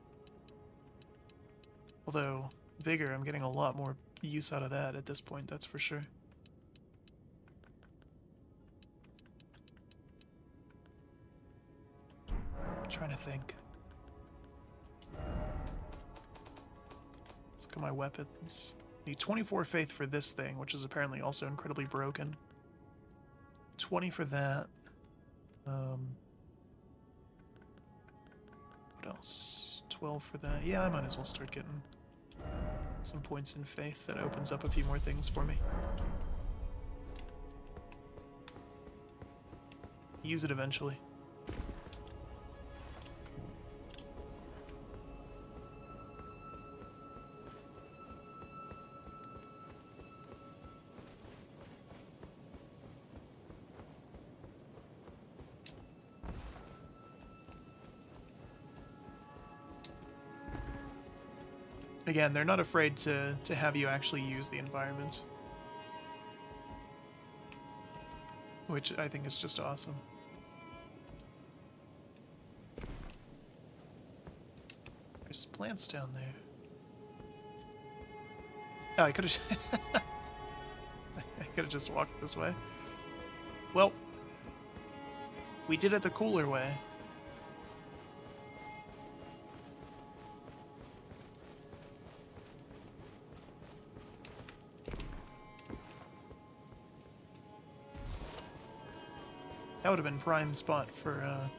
Although, Vigor, I'm getting a lot more use out of that at this point, that's for sure. I'm trying to think. Let's look at my weapons. Need 24 faith for this thing, which is apparently also incredibly broken. 20 for that. What else? 12 for that. Yeah, I might as well start getting some points in faith. That opens up a few more things for me. Use it eventually. Again, they're not afraid to have you actually use the environment. Which I think is just awesome. There's plants down there. Oh, I could have... I could have just walked this way. Well, we did it the cooler way. That would have been prime spot for a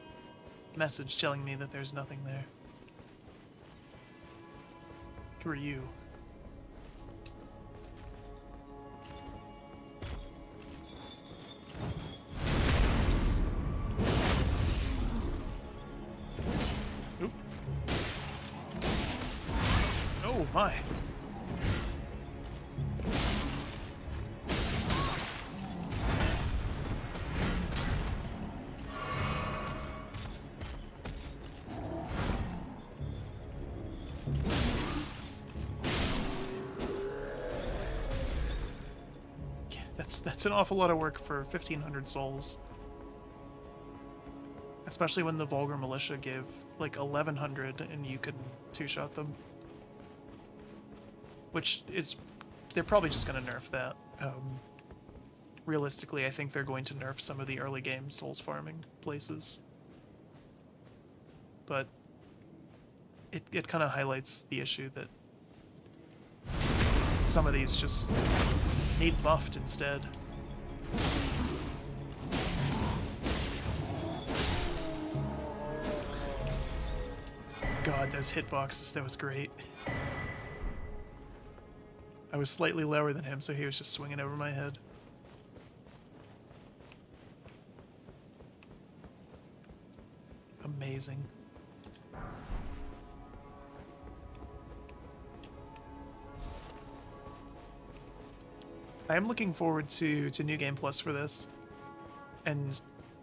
message telling me that there's nothing there. Through you. Oop. Oh my. That's an awful lot of work for 1,500 souls. Especially when the Vulgar Militia give like 1,100 and you can two-shot them. Which is... they're probably just going to nerf that. Realistically, I think they're going to nerf some of the early game souls farming places. But it kind of highlights the issue that some of these just need buffed instead. God, those hitboxes, that was great. I was slightly lower than him, so he was just swinging over my head. Amazing. I am looking forward to New Game Plus for this, and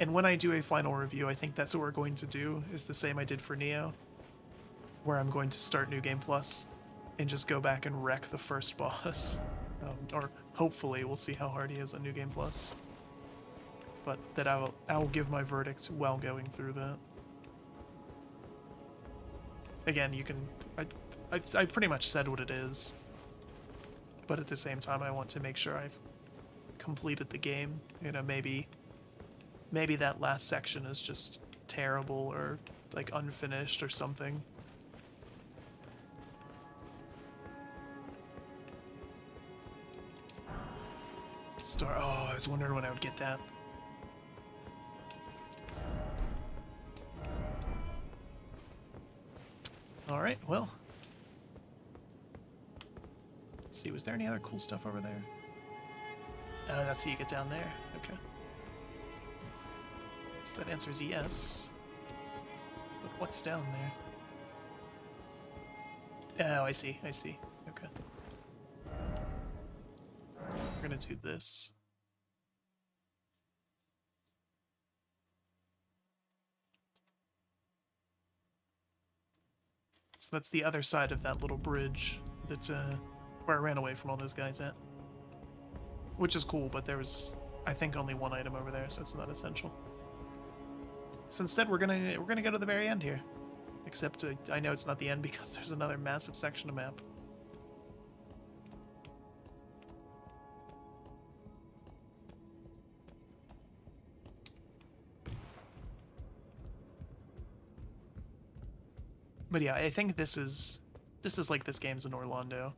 when I do a final review, I think that's what we're going to do, is the same I did for Neo, where I'm going to start New Game Plus and just go back and wreck the first boss. Or hopefully we'll see how hard he is on New Game Plus. But that I will give my verdict while going through that. Again, you can... I've pretty much said what it is. But at the same time, I want to make sure I've completed the game. You know, maybe that last section is just terrible or like unfinished or something. Oh, I was wondering when I would get that. Alright, well. Let's see, was there any other cool stuff over there? Oh, that's how you get down there. Okay. So that answers yes. But what's down there? Oh, I see, Okay. We're gonna do this. So that's the other side of that little bridge that's where I ran away from all those guys at. Which is cool, but there was, I think, only one item over there, so it's not essential. So instead, we're gonna go to the very end here. Except I know it's not the end because there's another massive section of map. But yeah, I think this is like this game's in Orlando,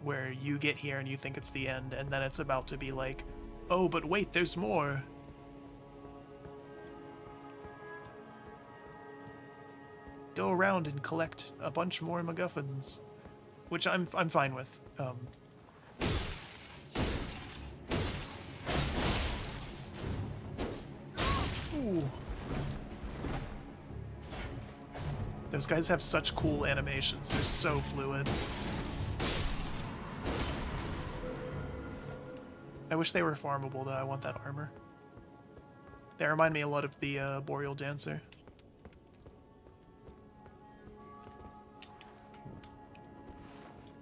where you get here and you think it's the end, and then it's about to be like, oh, but wait, there's more. Go around and collect a bunch more MacGuffins, which I'm fine with. Ooh. Those guys have such cool animations. They're so fluid. I wish they were farmable, though. I want that armor. They remind me a lot of the Boreal Dancer.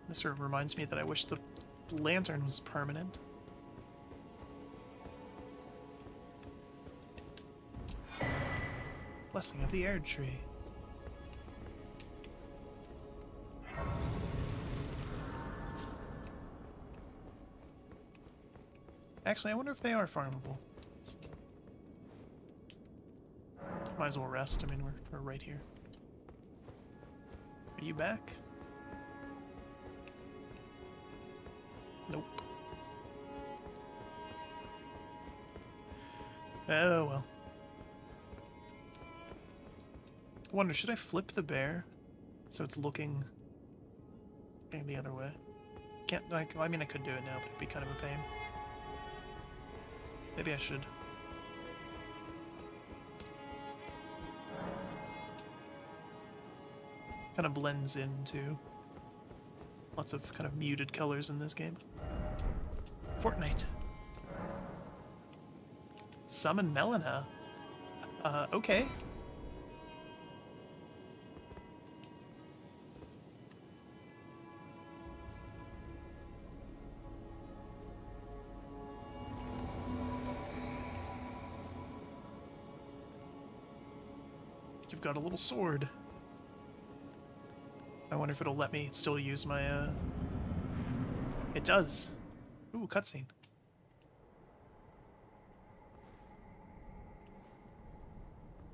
This sort of reminds me that I wish the lantern was permanent. Blessing of the Air Tree. Actually, I wonder if they are farmable. Might as well rest. I mean, we're right here. Are you back? Nope. Oh, well. I wonder, should I flip the bear so it's looking the other way? Can't, like, well, I mean, I could do it now, but it'd be kind of a pain. Maybe I should. Kind of blends into lots of kind of muted colors in this game. Fortnite. Summon Melina. Okay. You've got a little sword. I wonder if it'll let me still use my, It does. Ooh, cutscene.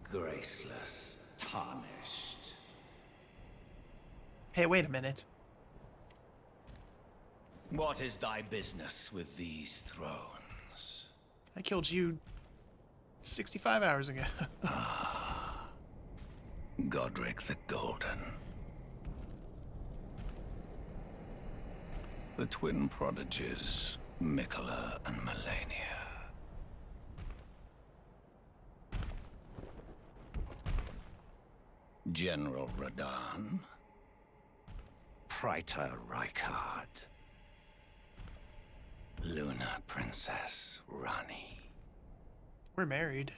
Graceless, tarnished. Hey, wait a minute. What is thy business with these thrones? I killed you 65 hours ago. Godric the Golden. The twin prodigies, Mikola and Melania. General Radahn. Praetor Rykard. Luna Princess Rani. We're married.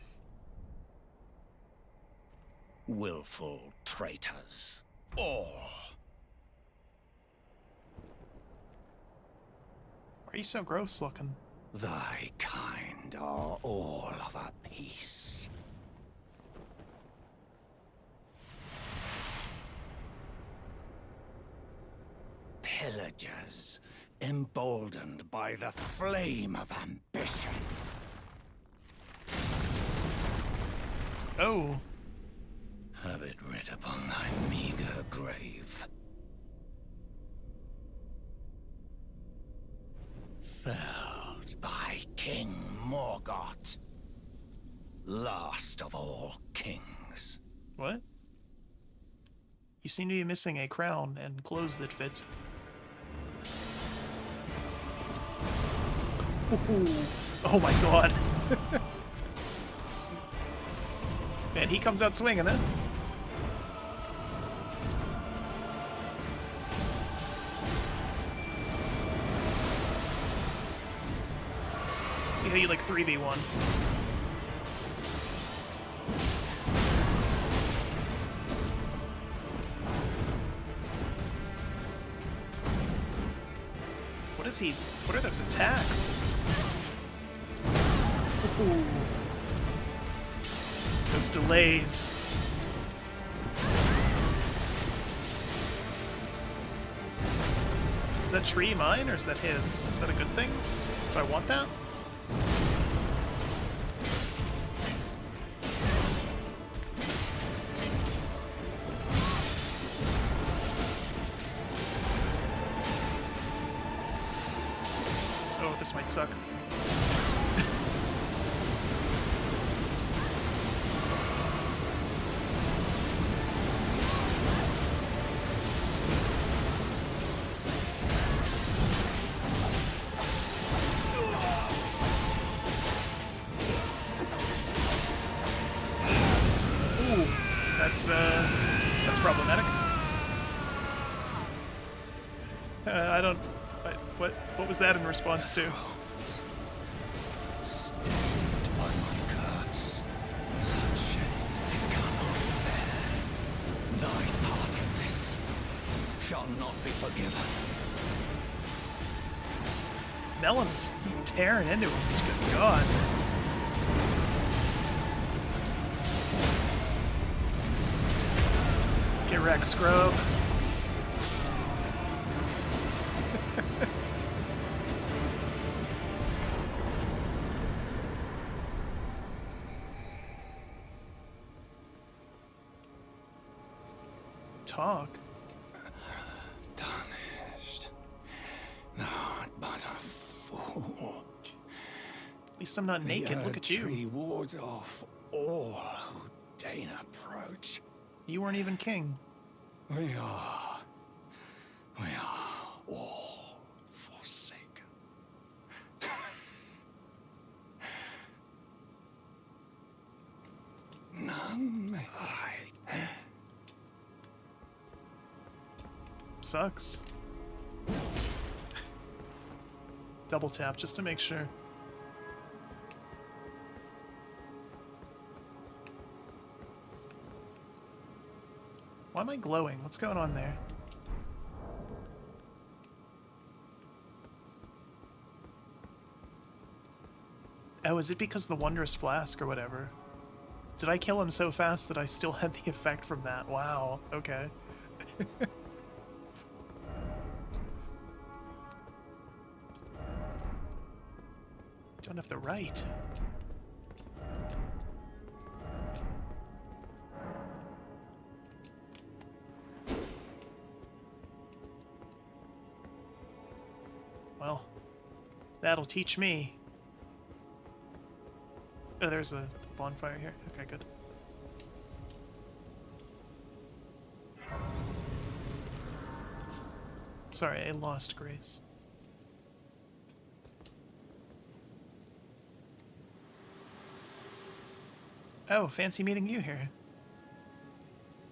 Willful traitors. All. Why are you so gross looking? Thy kind are all of a piece. Pillagers, emboldened by the flame of ambition. Oh. Have it writ upon thy meager grave. Felled by King Morgoth, last of all kings. What? You seem to be missing a crown and clothes that fit. Ooh. Oh my god. Man, he comes out swinging, huh? See how you like 3v1. What is he? What are those attacks? Ooh. Those delays. Is that tree mine or is that his? Is that a good thing? Do I want that? This might suck. Ooh, that's problematic. I don't. What was that in response to? Stained by my curse, such cannot bear. Thy part in this shall not be forgiven. Melon's tearing into him. Good God. Get wrecked, scrub. Talk. Tarnished. Thou art but a fool. At least I'm not naked. Look at The you. tree wards off all who deign approach. You weren't even king. We are all forsaken. None may hide. Sucks. Double tap just to make sure. Why am I glowing? What's going on there? Oh, is it because the Wondrous Flask or whatever? Did I kill him so fast that I still had the effect from that? Wow, okay. Don't have the right. Well, that'll teach me. Oh, there's a bonfire here. Okay, good. Sorry, I lost Grace. Oh, fancy meeting you here.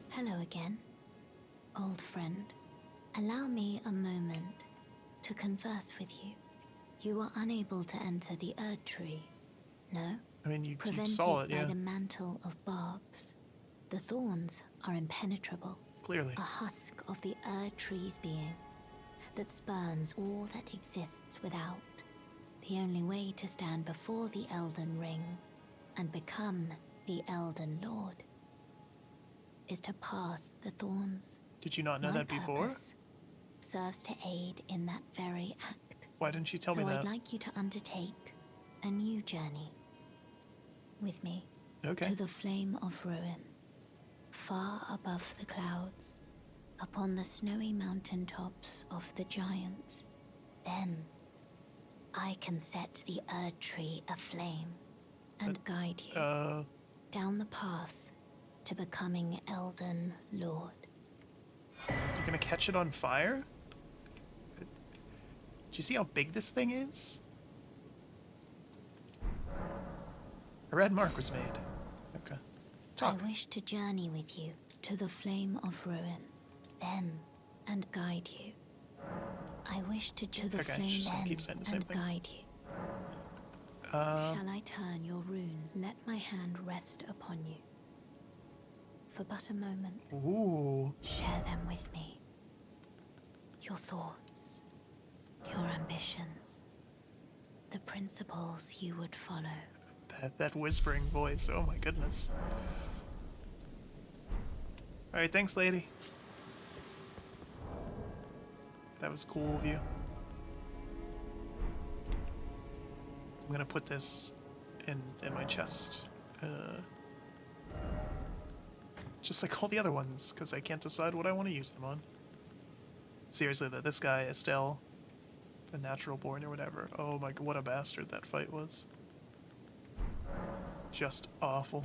Hello again, old friend. Allow me a moment to converse with you. You were unable to enter the Erd Tree, no? I mean, you Prevented saw it, yeah. by the mantle of barbs. The thorns are impenetrable. Clearly. A husk of the Erd Tree's being that spurns all that exists without. The only way to stand before the Elden Ring and become the Elden Lord is to pass the thorns. Did you not know My that before? purpose serves to aid in that very act. Why didn't you tell me So that? I'd like you to undertake a new journey with me Okay. to the Flame of Ruin, far above the clouds, upon the snowy mountain tops of the giants. Then I can set the Erd Tree aflame and guide you down the path to becoming Elden Lord. You're gonna catch it on fire? Do you see how big this thing is? A red mark was made. Okay. Talk. I wish to journey with you to the Flame of Ruin, then and guide you. I wish to the Okay, flame she's gonna then keep saying the same and thing. guide you. Shall I turn your runes? Let my hand rest upon you. For but a moment, Ooh. share them with me. Your thoughts, your ambitions, the principles you would follow. That whispering voice. Oh my goodness. Alright, thanks, lady. That was cool of you. I'm gonna put this in my chest. Just like all the other ones, because I can't decide what I want to use them on. Seriously though, this guy, Estelle, The Natural Born or whatever. Oh my god, what a bastard that fight was. Just awful.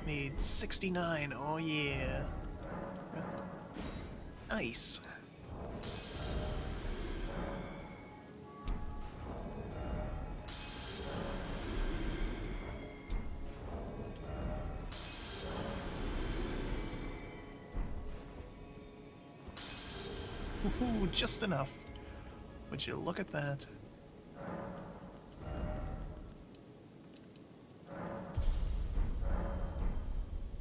Need 69, oh yeah. Nice. Ooh, just enough. Would you look at that?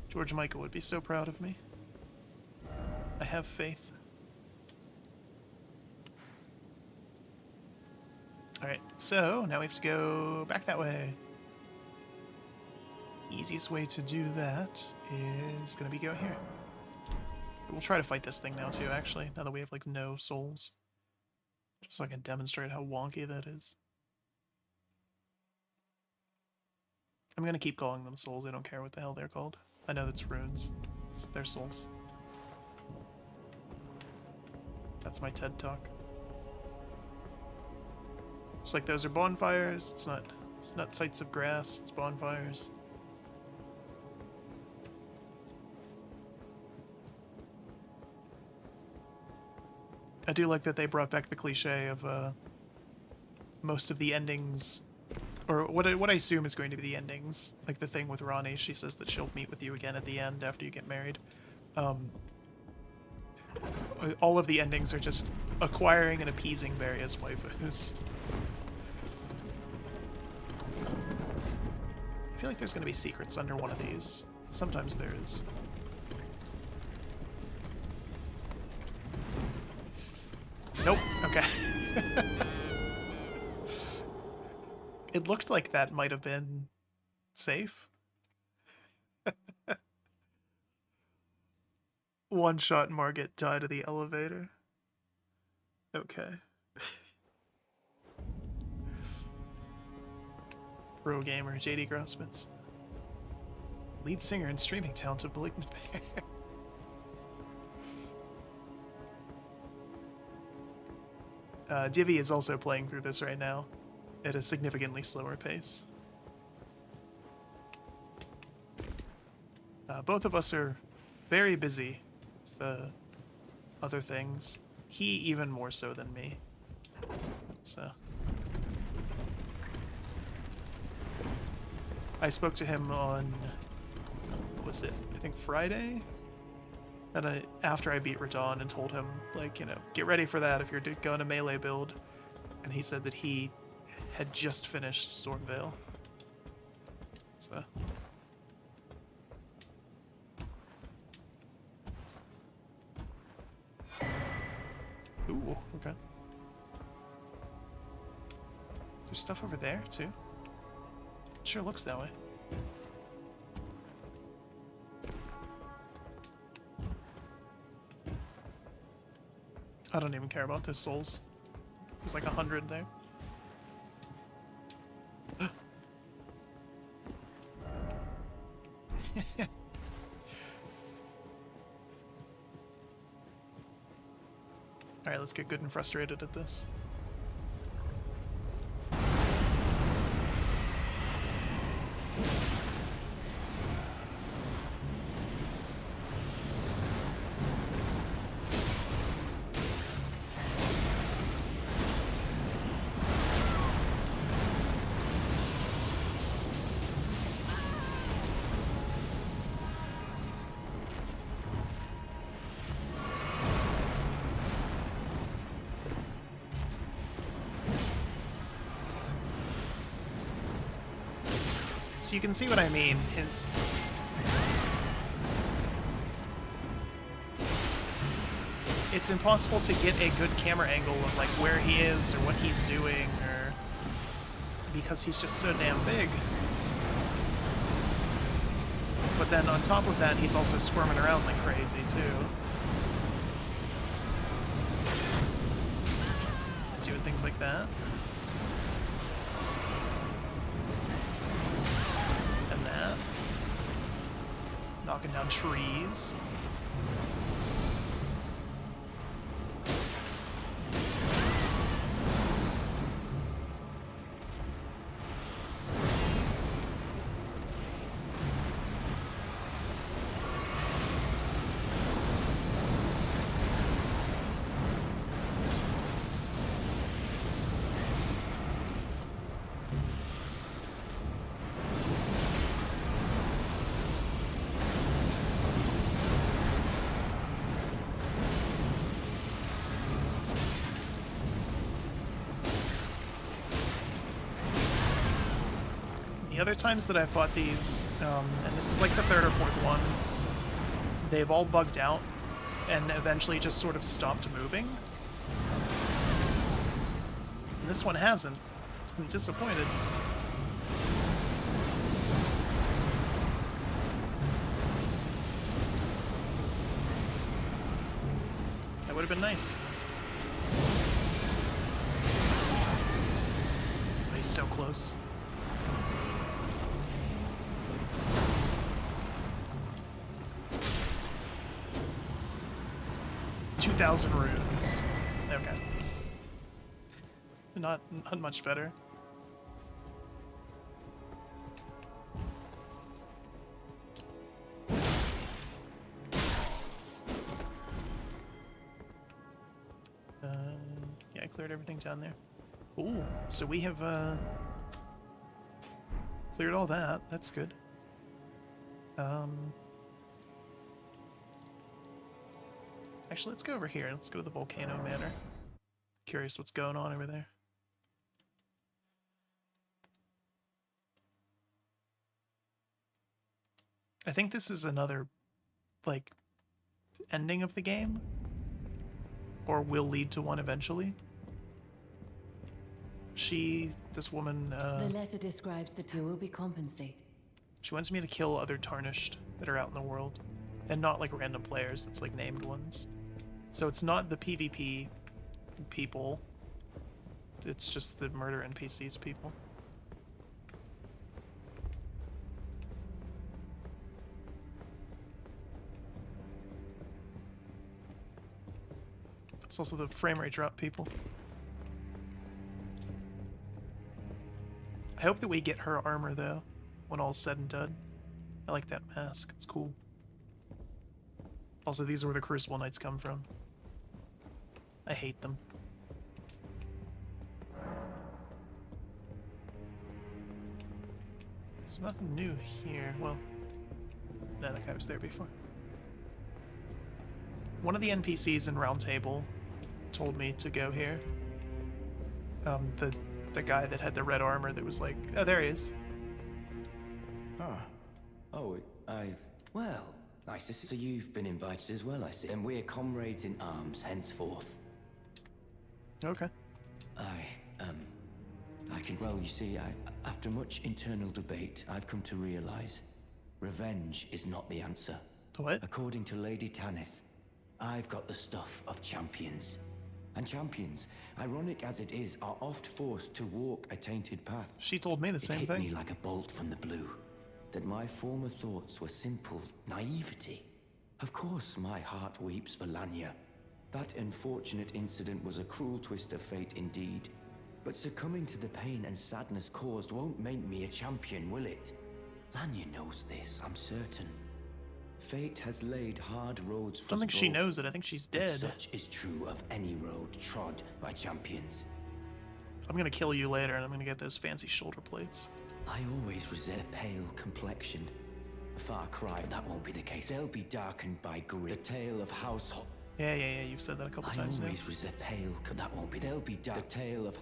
George Michael would be so proud of me. I have faith. Alright, so now we have to go back that way. Easiest way to do that is gonna be go here. We'll try to fight this thing now too, actually, now that we have like no souls. Just so I can demonstrate how wonky that is. I'm gonna keep calling them souls, I don't care what the hell they're called. I know that's runes. They're souls. That's my TED talk. Just like those are bonfires, it's not sites of grass, it's bonfires. I do like that they brought back the cliche of most of the endings, or what I assume is going to be the endings, like the thing with Ronnie, she says that she'll meet with you again at the end after you get married. All of the endings are just acquiring and appeasing various waifus. I feel like there's going to be secrets under one of these. Sometimes there is. Nope. Okay. It looked like that might have been safe. One shot Margit died of the elevator. Okay. Pro gamer JD Grossmans. Lead singer and streaming talent of Malignant Bear. Divi is also playing through this right now at a significantly slower pace. Both of us are very busy with other things. He even more so than me. So I spoke to him on, what was it? I think Friday? And after I beat Radon and told him, like, you know, get ready for that if you're going to melee build. And he said that he had just finished Stormveil. So. Ooh, okay. There's stuff over there, too. It sure looks that way. I don't even care about the souls. There's like 100 there. Alright, let's get good and frustrated at this. You can see what I mean. It's impossible to get a good camera angle of like where he is or what he's doing, or because he's just so damn big. But then on top of that, he's also squirming around like crazy too. Doing things like that. Knocking down trees. The other times that I fought these, and this is like the third or fourth one, they've all bugged out and eventually just sort of stopped moving. And this one hasn't. I'm disappointed. That would have been nice. Oh, he's so close. Thousand runes. Okay. Not much better. Yeah, I cleared everything down there. Ooh, so we have cleared all that. That's good. Actually, let's go over here. Let's go to the Volcano Manor. Curious what's going on over there. I think this is another, like, ending of the game. Or will lead to one eventually. This woman, The letter describes the two will be compensated. she wants me to kill other Tarnished that are out in the world. And not, like, random players. It's, like, named ones. So it's not the PvP people. It's just the murder NPCs people. It's also the frame rate drop people. I hope that we get her armor, though, when all's said and done. I like that mask. It's cool. Also, these are where the Crucible Knights come from. I hate them. There's nothing new here. Well, no, that guy was there before. One of the NPCs in Round Table told me to go here. The guy that had the red armor that was like, oh, there he is. Oh, well, nice to see. So you've been invited as well, I see. And we're comrades in arms henceforth. Okay. Well, you see, after much internal debate, I've come to realize revenge is not the answer. What? According to Lady Tanith, I've got the stuff of champions. And champions, ironic as it is, are oft forced to walk a tainted path. She told me the same It hit thing. me like a bolt from the blue, that my former thoughts were simple naivety. Of course, my heart weeps for Lanya. That unfortunate incident was a cruel twist of fate indeed. But succumbing to the pain and sadness caused won't make me a champion, will it? Lanya knows this, I'm certain. Fate has laid hard roads for I don't think she both, knows it. I think she's but dead. such is true of any road trod by champions. I'm gonna kill you later, and I'm gonna get those fancy shoulder plates. I always resent a pale complexion. A far cry, that won't be the case. They'll be darkened by grit. The tale of house. Yeah, you've said that a couple times now. I always resent pale. That won't be. They'll be dark. The tale of.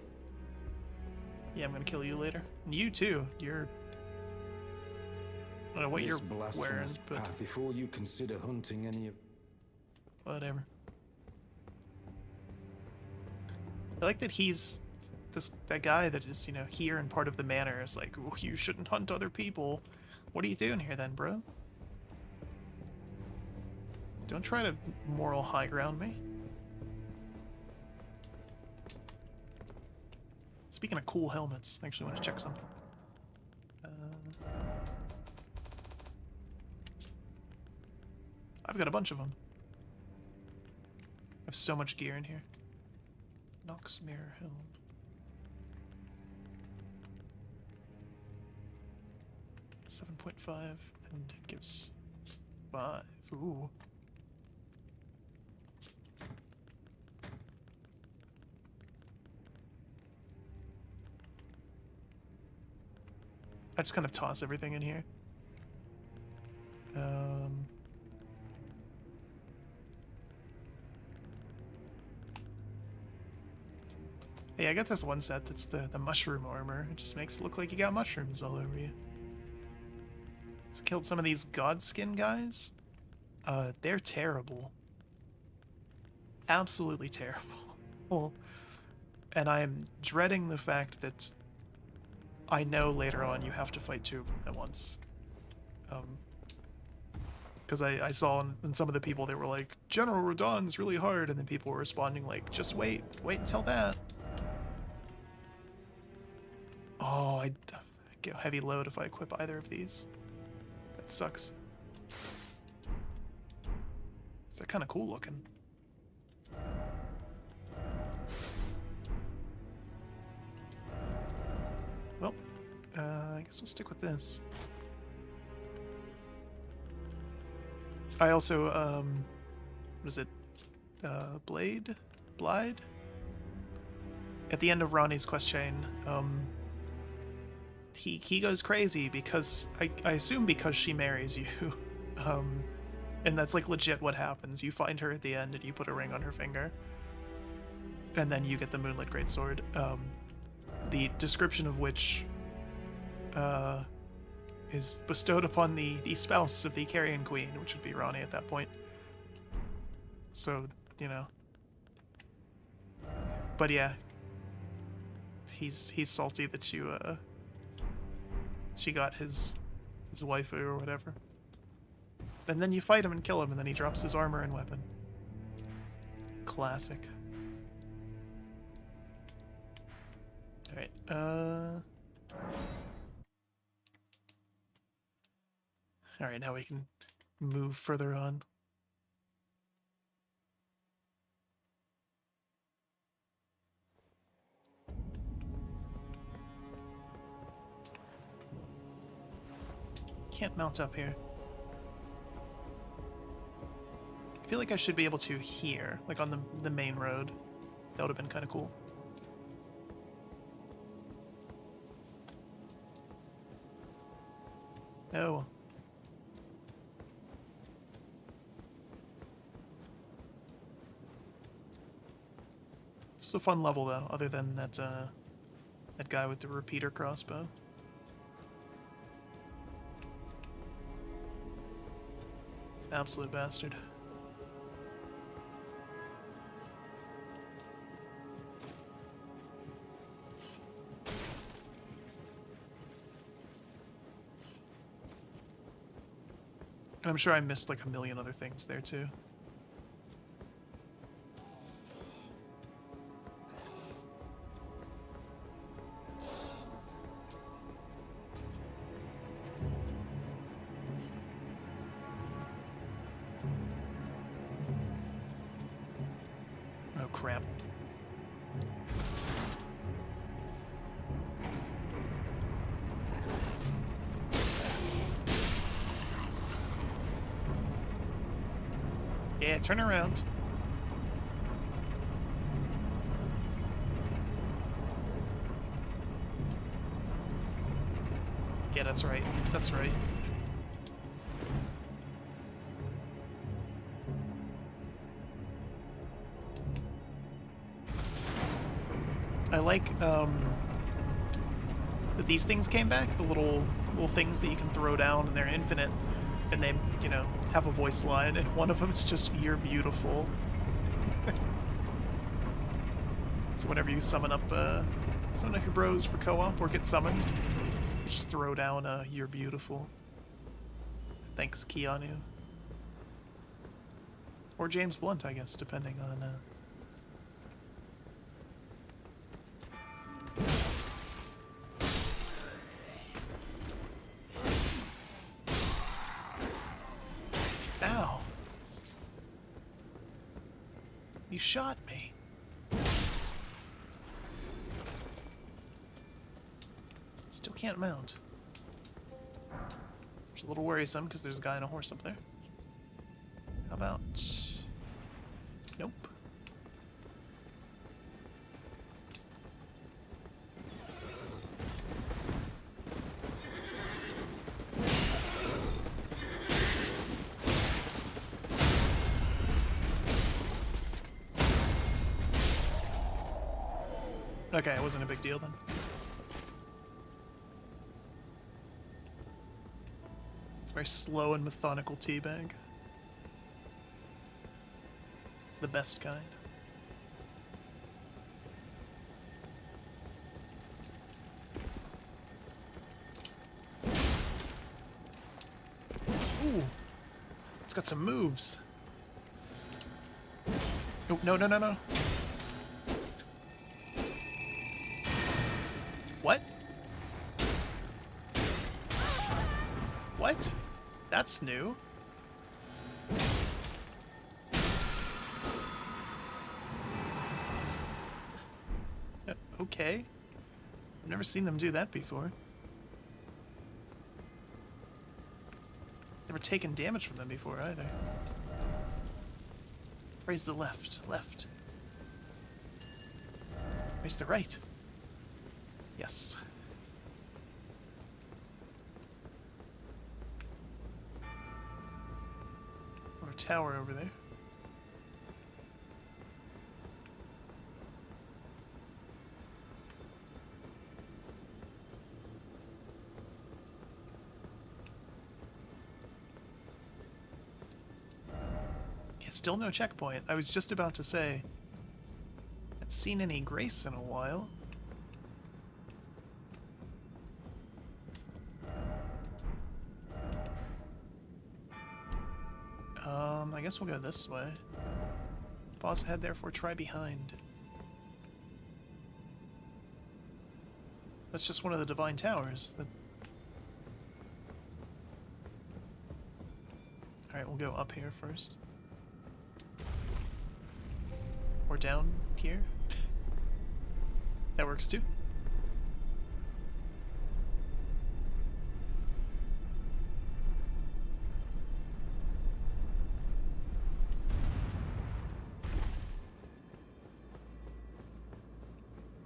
Yeah, I'm gonna kill you later. And you too. You're. I don't know what you're wearing, but path before you consider hunting any of. whatever. I like that he's that guy that is, you know, here and part of the manor is like, oh, you shouldn't hunt other people. What are you doing here then, bro? Don't try to moral high ground me. Speaking of cool helmets, I actually want to check something. I've got a bunch of them. I have so much gear in here. Nox Mirror Helm. .5 and it gives 5. Ooh. I just kind of toss everything in here. Hey, I got this one set that's the mushroom armor. It just makes it look like you got mushrooms all over you. So killed some of these Godskin guys. They're terrible. Absolutely terrible. And I am dreading the fact that I know later on you have to fight 2 of them at once. Because I saw in some of the people, they were like, General Radon's really hard, and then people were responding like, just wait until that. Oh, I get a heavy load if I equip either of these. That sucks. They're kind of cool looking. Well, I guess we'll stick with this. I also, what is it? Blade? At the end of Ronnie's quest chain, he goes crazy because, I assume because she marries you. And that's like legit what happens. You find her at the end and you put a ring on her finger. And then you get the Moonlight Greatsword. The description of which is bestowed upon the spouse of the Carrion Queen, which would be Ronnie at that point. So, you know. But yeah. He's salty that you she got his waifu or whatever. And then you fight him and kill him, and then he drops his armor and weapon. Classic. Alright, Alright, now we can move further on. Can't mount up here. I feel like I should be able to here, like on the main road. That would have been kind of cool. No. It's a fun level though, other than that that guy with the repeater crossbow. Absolute bastard. And I'm sure I missed like a million other things there too. Oh crap. Yeah, turn around. Yeah, that's right. That's right. I like that these things came back, the little things that you can throw down, and they're infinite, and they, you know, have a voice line, and one of them is just, "You're beautiful." So whenever you summon up your bros for co-op or get summoned, you just throw down "You're beautiful." Thanks, Keanu. Or James Blunt, I guess, depending on Ow. shot me. Still can't mount. Which is a little worrisome because there's a guy on a horse up there. How about... Nope. Okay, it wasn't a big deal then. It's a very slow and methodical teabag. The best kind. Ooh. It's got some moves. Oh, no, no, no, no. What? What? That's new. Okay. I've never seen them do that before. Never taken damage from them before either. Raise the left, left. Raise the right. Yes. Or a tower over there. Yeah, still no checkpoint. I was just about to say, I haven't seen any grace in a while. I guess we'll go this way. Pause ahead, therefore try behind. That's just one of the divine towers. Alright, we'll go up here first. Or down here. That works too.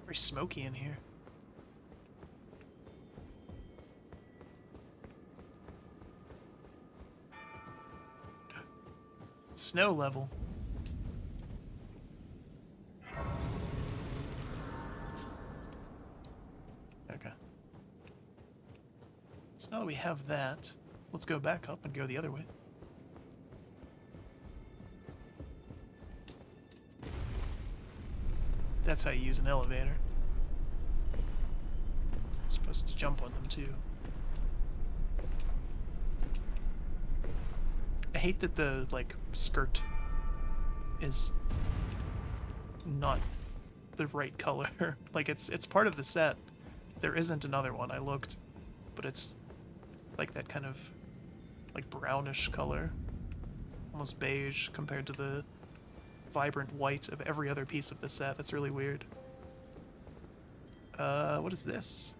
Very smoky in here. Snow level. Okay. So now that we have that, let's go back up and go the other way. That's how you use an elevator. You're supposed to jump on them too. I hate that the, like, skirt is not the right color. Like, it's part of the set. There isn't another one. I looked, but it's like that kind of, like, brownish color. Almost beige compared to the vibrant white of every other piece of the set. It's really weird. What is this?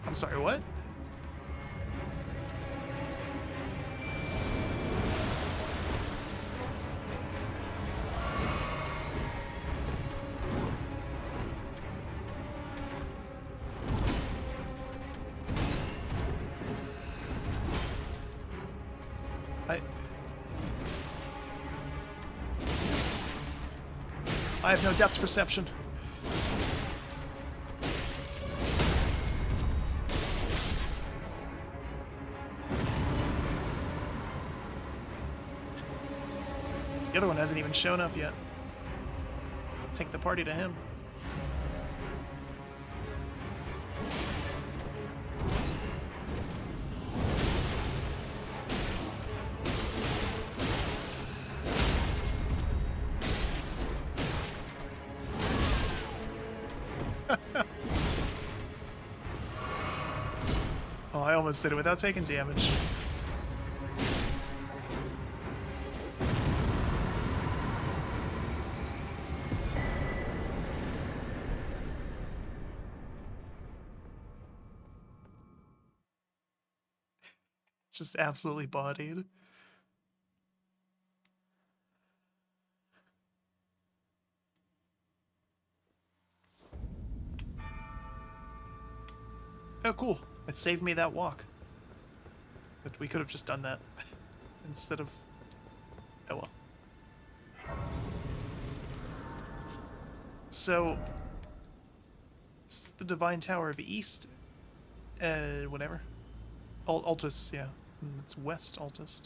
I'm sorry, what? I have no depth perception. The other one hasn't even shown up yet. Take the party to him. Oh, I almost did it without taking damage. Just absolutely bodied. Oh, cool. It saved me that walk. But we could have just done that instead of... Oh well. So... It's the Divine Tower of East... whatever. Altus, yeah. It's West Altus.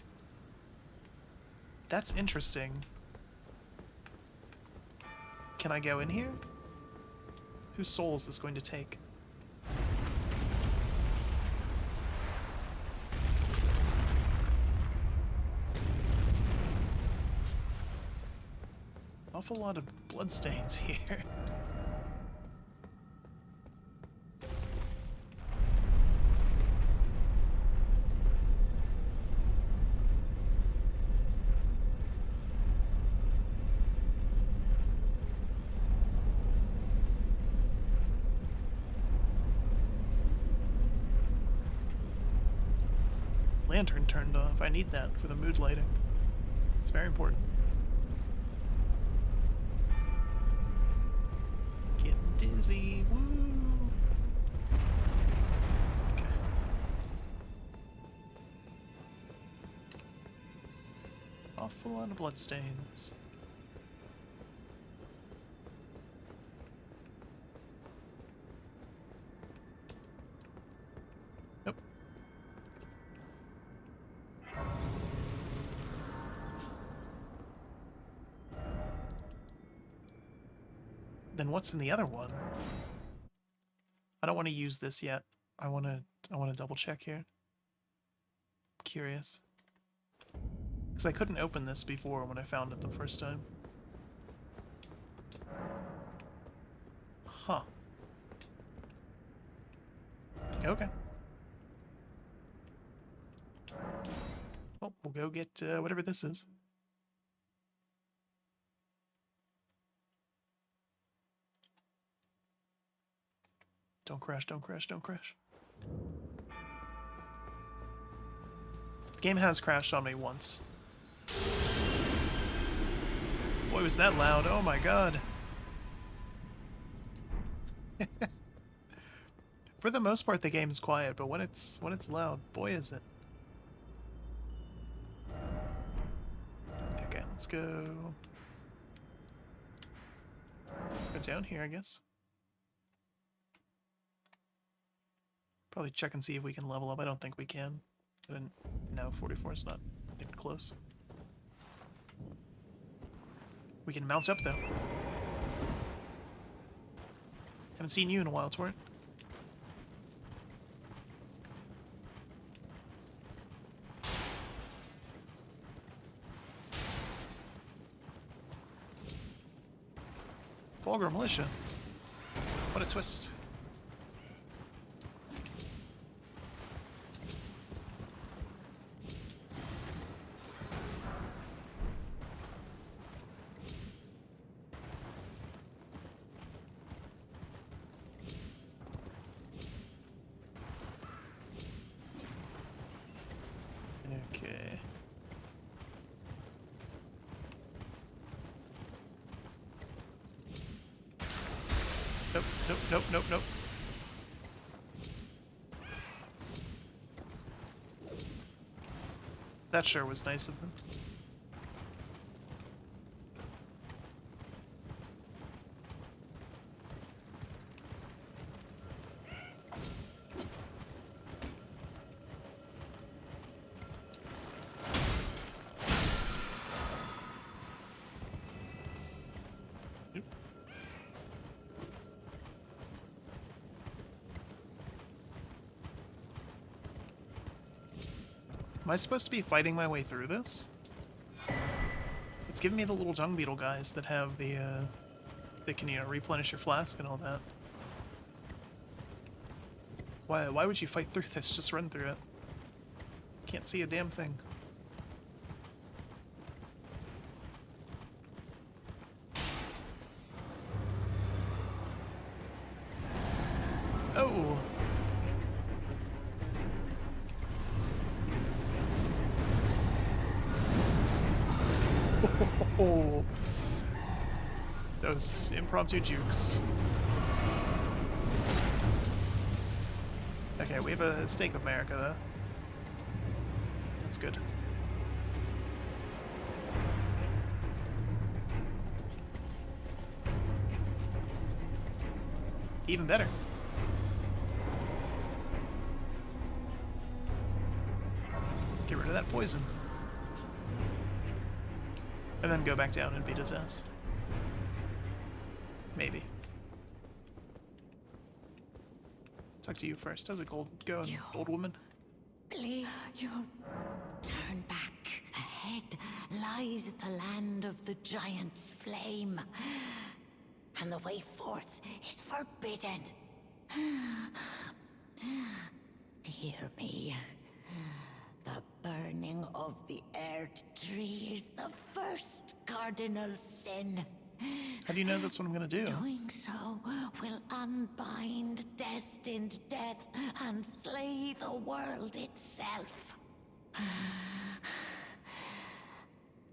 That's interesting. Can I go in here? Whose soul is this going to take? Awful lot of bloodstains here. Lantern turned off. I need that for the mood lighting. It's very important. Getting dizzy. Woo! Okay. Awful lot of bloodstains. Nope. Then what's in the other one? I don't want to use this yet. I want to double check here. I'm curious. Because I couldn't open this before when I found it the first time. Huh. Okay. Well, we'll go get whatever this is. Don't crash, don't crash, don't crash. The game has crashed on me once. Boy, was that loud. Oh my god. For the most part, the game is quiet, but when it's loud, boy is it. Okay, let's go. Let's go down here, I guess. Probably check and see if we can level up. I don't think we can. No, 44 is not even close. We can mount up, though. Haven't seen you in a while, Torrent. Vulgar Militia. What a twist. Okay. Nope, nope, nope, nope, nope. That sure was nice of them. Am I supposed to be fighting my way through this? It's giving me the little dung beetle guys that have the, they can, you know, replenish your flask and all that. Why would you fight through this? Just run through it. Can't see a damn thing. Oh! Oh, those impromptu jukes. Okay, we have a Stake of America, though. That's good. Even better. Get rid of that poison. And then go back down and beat his ass. Maybe. Talk to you first. How's it going, old woman? Please, you turn back. Ahead lies the land of the giant's flame, and the way forth is forbidden. Hear me. The burning of the Earth Tree is the first cardinal sin. How do you know that's what I'm gonna do? Doing so will unbind destined death and slay the world itself.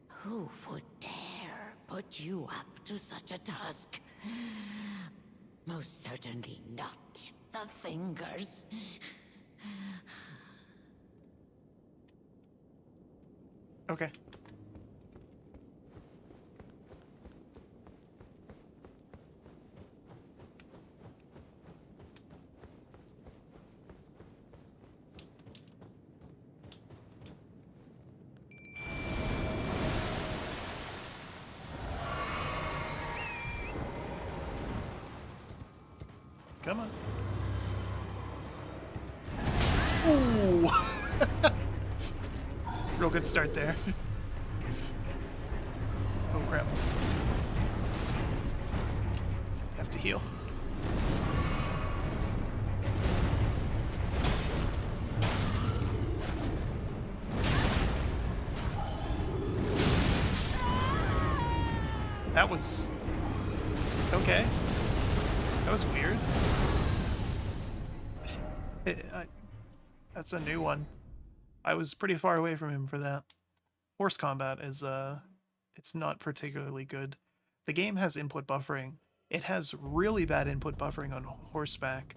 Who would dare put you up to such a task? Most certainly not the Fingers. Okay. Come on. Ooh. Real good start there. Oh crap. Have to heal. That was... okay. That was weird. That's a new one. I was pretty far away from him for that. Horse combat is, it's not particularly good. The game has input buffering. It has really bad input buffering on horseback.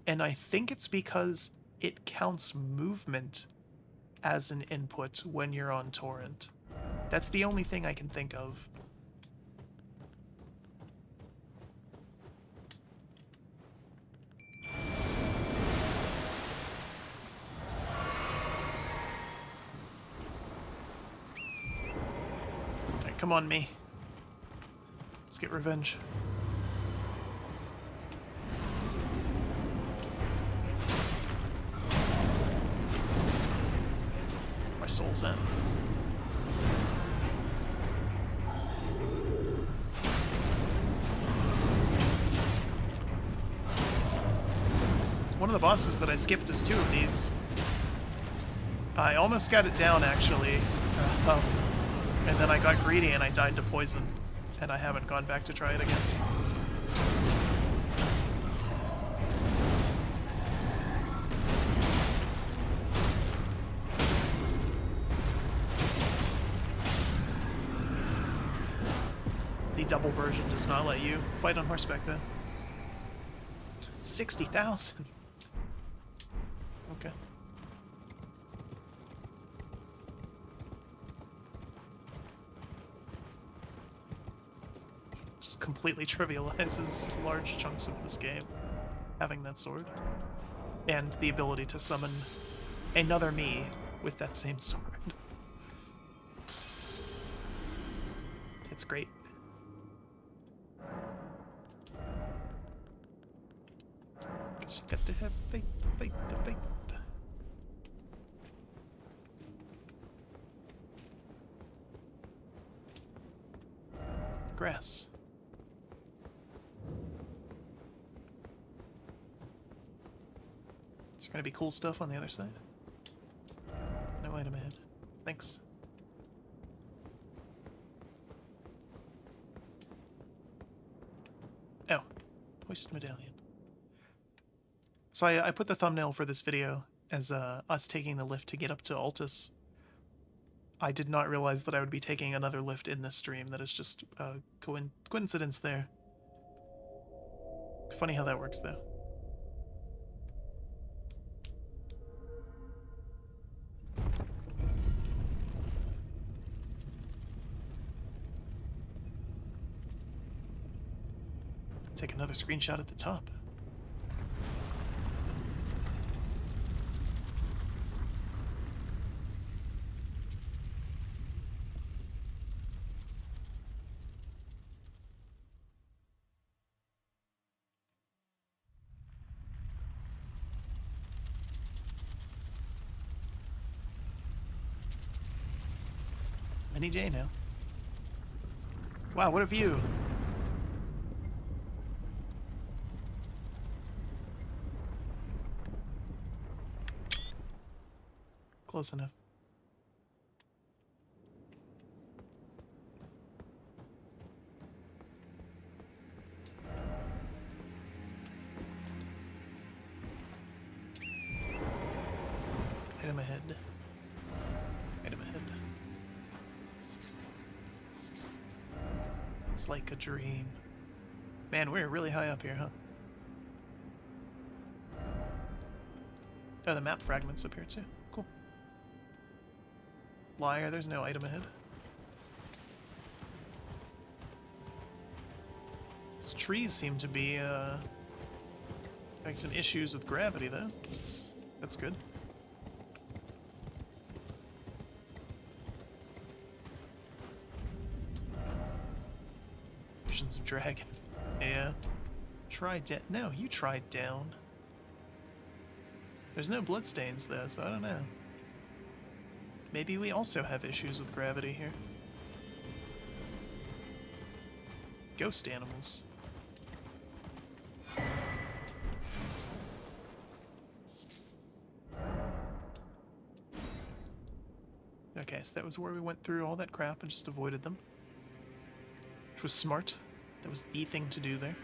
And I think it's because it counts movement as an input when you're on torrent. That's the only thing I can think of. Come on, me. Let's get revenge. My soul's in. One of the bosses that I skipped is 2 of these. I almost got it down, actually. And then I got greedy and I died to poison. And I haven't gone back to try it again. The double version does not let you fight on horseback, though. 60,000. Okay. Just completely trivializes large chunks of this game, having that sword. And the ability to summon another me with that same sword. It's great. You got to have faith, faith, faith. Grass. Is there gonna be cool stuff on the other side? No item ahead. Thanks. Oh, hoist medallion. So I put the thumbnail for this video as us taking the lift to get up to Altus. I did not realize that I would be taking another lift in this stream. That is just a coincidence there. Funny how that works, though. Take another screenshot at the top. Any day now. Wow, what a view! Close enough. Item ahead. Item ahead. It's like a dream. Man, we're really high up here, huh? Oh, the map fragments up here too. Cool. Liar, there's no item ahead. These trees seem to be having some issues with gravity though. That's good. Visions of dragon. Yeah. Try down. No, you tried down. There's no bloodstains though, so I don't know. Maybe we also have issues with gravity here. Ghost animals. Okay, so that was where we went through all that crap and just avoided them. Which was smart. That was the thing to do there.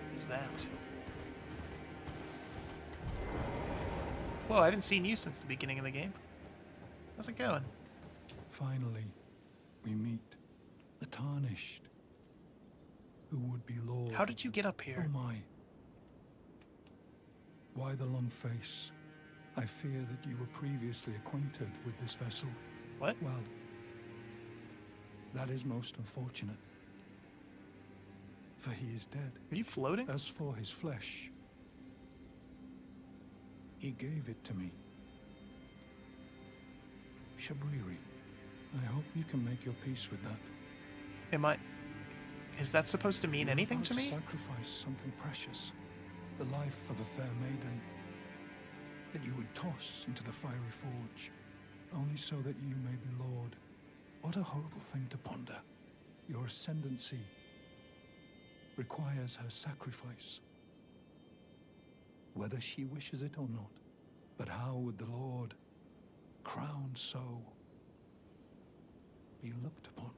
What is that? Whoa, I haven't seen you since the beginning of the game. How's it going? Finally, we meet the Tarnished, who would be Lord. How did you get up here? Oh my. Why the long face? I fear that you were previously acquainted with this vessel. What? Well, that is most unfortunate. For he is dead. Are you floating? As for his flesh, he gave it to me. Shabriri, I hope you can make your peace with that. Is that supposed to mean You're anything about to me? Sacrifice something precious, the life of a fair maiden, that you would toss into the fiery forge, only so that you may be Lord. What a horrible thing to ponder. Your ascendancy requires her sacrifice, whether she wishes it or not. But how would the Lord, crowned so, be looked upon?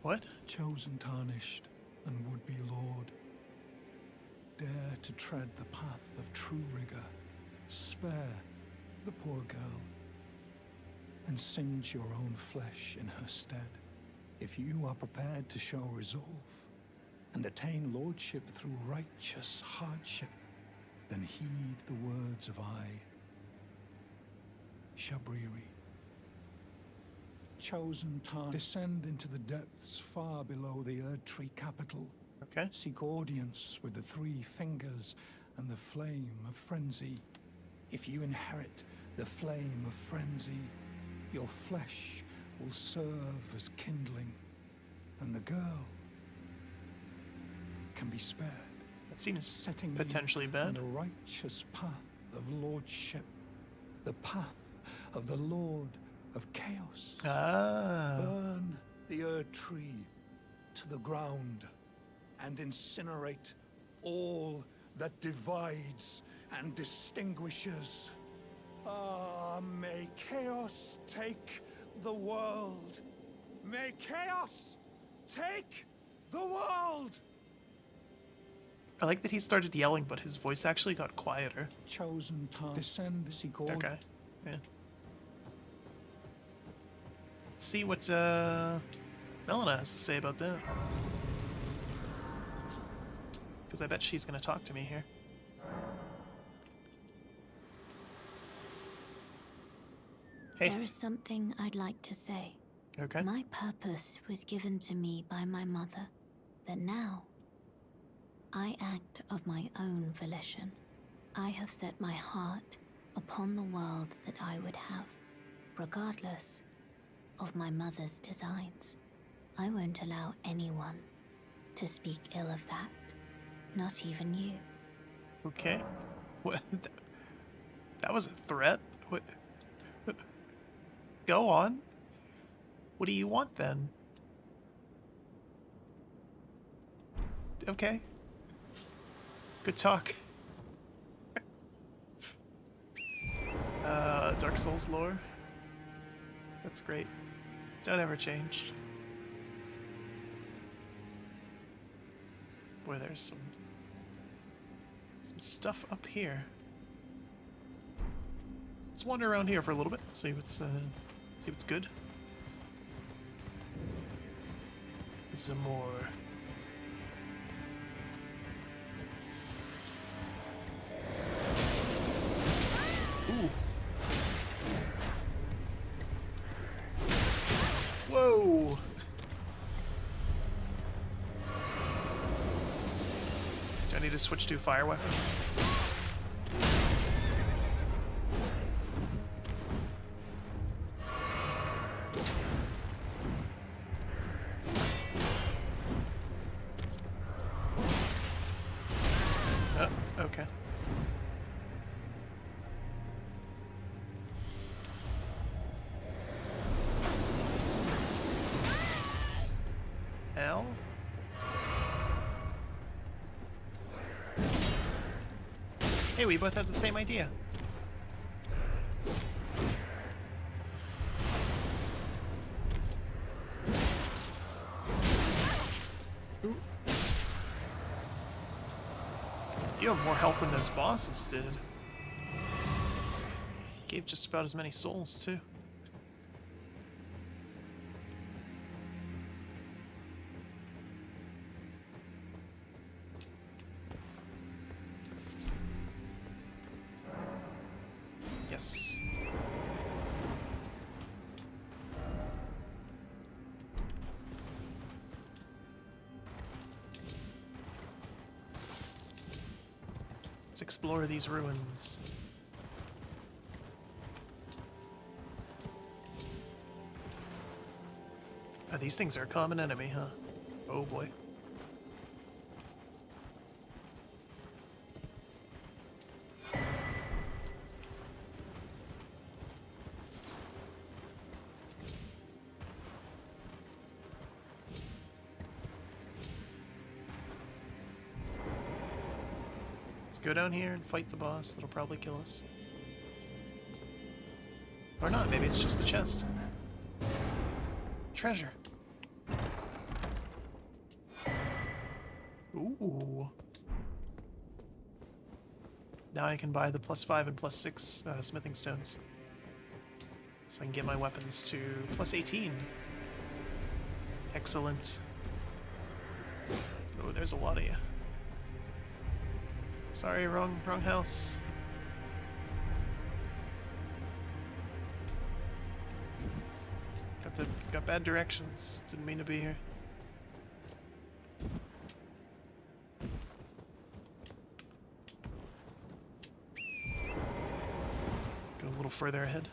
What? Chosen, tarnished, and would-be Lord, dare to tread the path of true rigor. Spare the poor girl, and singe your own flesh in her stead. If you are prepared to show resolve, and attain lordship through righteous hardship, then heed the words of I, Shabriri. Chosen descend into the depths far below the Erdtree capital. Okay. Seek audience with the three fingers and the flame of frenzy. If you inherit the flame of frenzy, your flesh will serve as kindling, and the girl can be spared. That seems Setting you potentially bad. on a righteous path of lordship, the path of the Lord of Chaos. Ah. Burn the Erd Tree to the ground and incinerate all that divides and distinguishes. Ah, may chaos take the world. May chaos take the world! I like that he started yelling, but his voice actually got quieter. Chosen path. Descend, is he called? Okay. Yeah. Let's see what Melina has to say about that. Because I bet she's going to talk to me here. Hey. There is something I'd like to say. Okay. My purpose was given to me by my mother, but now I act of my own volition. I have set my heart upon the world that I would have, regardless of my mother's designs. I won't allow anyone to speak ill of that, not even you. Okay. What? That was a threat? What? Go on. What do you want then? Okay. Good talk. Dark Souls lore. That's great. Don't ever change. Boy, there's some stuff up here. Let's wander around here for a little bit. See what's good. Some more. Ooh. Whoa. Do I need to switch to fire weapon? Okay. L. Hey, we both had the same idea. Ooh. You have more health than those bosses did. Gave just about as many souls, too. Yes. Let's explore these ruins. Oh, these things are a common enemy, huh? Oh boy. Go down here and fight the boss. That'll probably kill us. Or not, maybe it's just the chest. Treasure. Ooh. Now I can buy the +5 and +6 smithing stones. So I can get my weapons to +18. Excellent. Oh, there's a lot of you. Sorry, wrong house. Got bad directions. Didn't mean to be here. Go a little further ahead.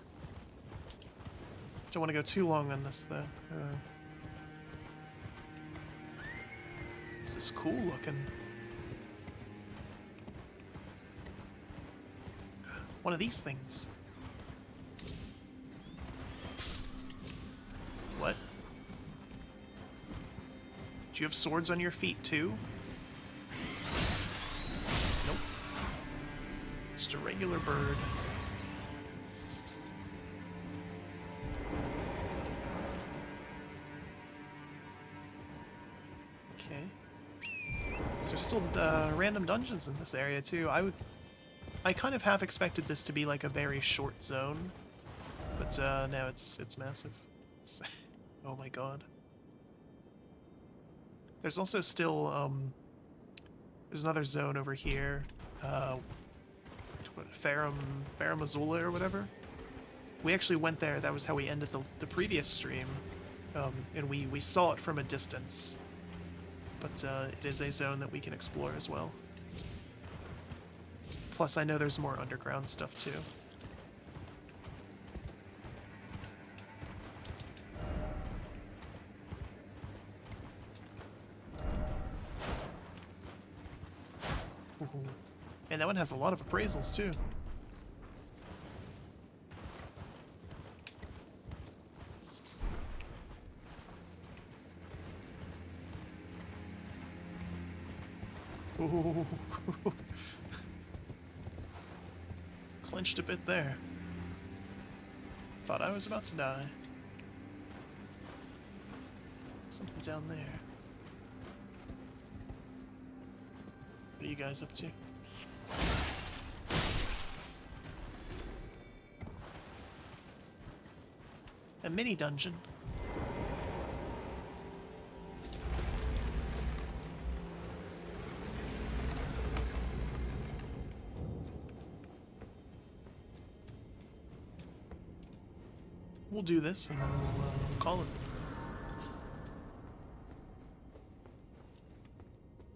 Don't want to go too long on this though. This is cool looking. One of these things. Do you have swords on your feet too? Nope. Just a regular bird. Okay. So there's still random dungeons in this area too. I kind of half expected this to be like a very short zone, but now it's massive. Oh my god. There's also still there's another zone over here. Farum Azula or whatever. We actually went there. That was how we ended the previous stream, and we saw it from a distance. But it is a zone that we can explore as well. Plus, I know there's more underground stuff too. And that one has a lot of appraisals too. Ooh. Clenched a bit there. Thought I was about to die. Something down there. What are you guys up to? A mini dungeon. We'll do this and then we'll call it.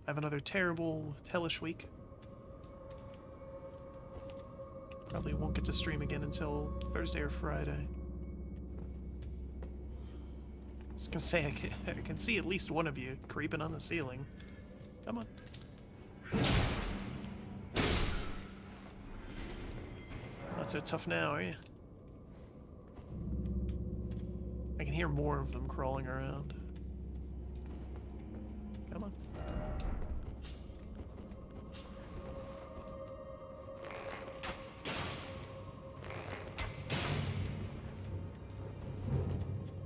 I have another terrible, hellish week. Probably won't get to stream again until Thursday or Friday. I was gonna say, I can see at least one of you creeping on the ceiling. Come on. Not so tough now, are you? I can hear more of them crawling around. Come on.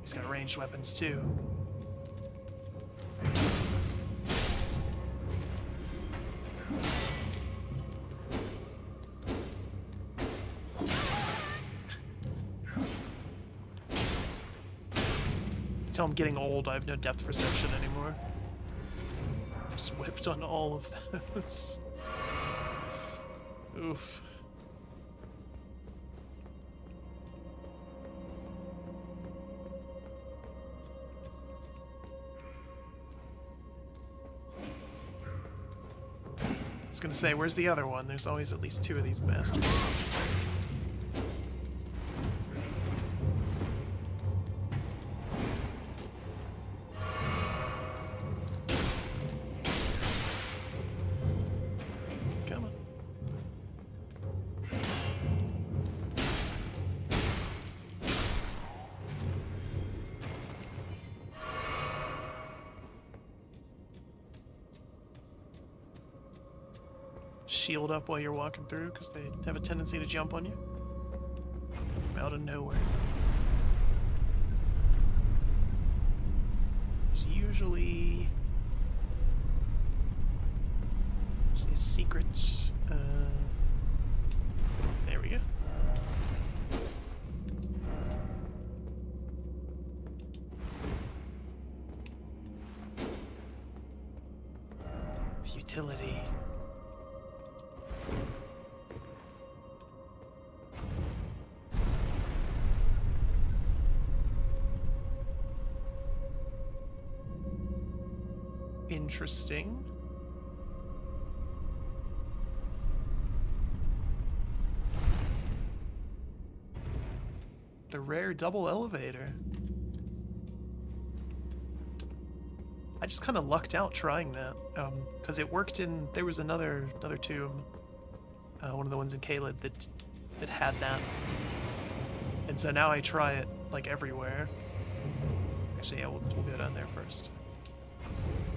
He's got ranged weapons too. Until I'm getting old, I have no depth perception anymore. Just whiffed on all of those. Oof. I was gonna say, where's the other one? There's always at least two of these bastards. Come on. Shield up while you're walking through, because they have a tendency to jump on you from out of nowhere. There's usually a secret. There we go. Futility. Interesting. The rare double elevator. I just kind of lucked out trying that, because it worked in. There was another tomb, one of the ones in Caelid that had that, and so now I try it like everywhere. Actually, yeah, we'll go down there first.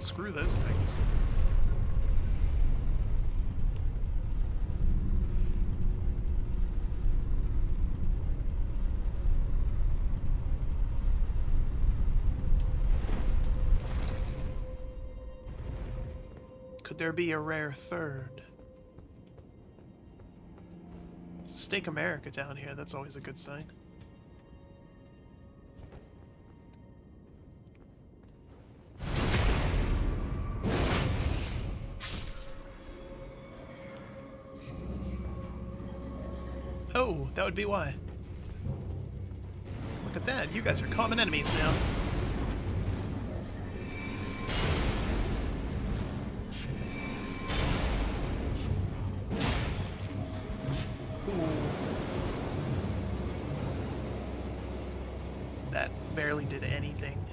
Screw those things. Could there be a rare third? Stake America down here, that's always a good sign. Oh, that would be why. Look at that, you guys are common enemies now. That barely did anything.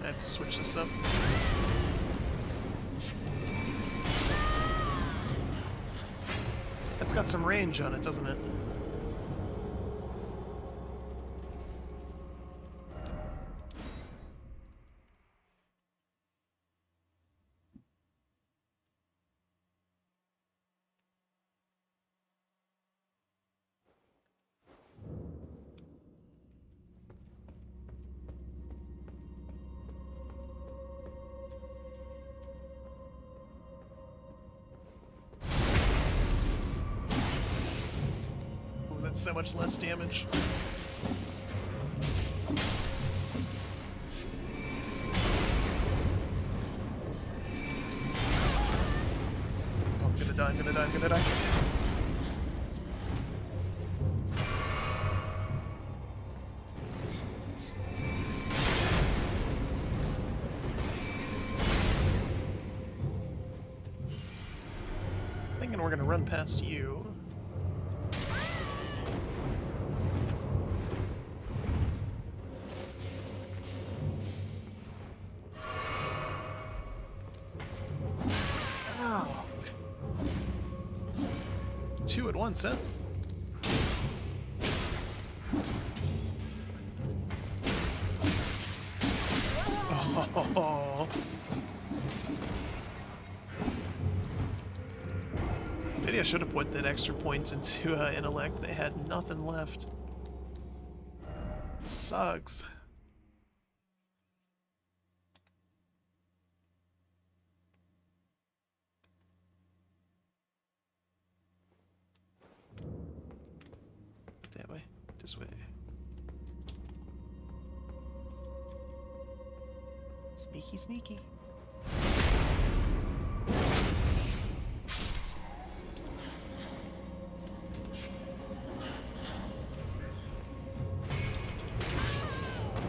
I have to switch this up. That's got some range on it, doesn't it? So much less damage. Oh, I'm gonna die, I'm gonna die, I'm gonna die. Thinking we're gonna run past you. Two at once, huh? Oh. Maybe I should have put that extra point into intellect. They had nothing left. Sucks. That way. This way. Sneaky, sneaky.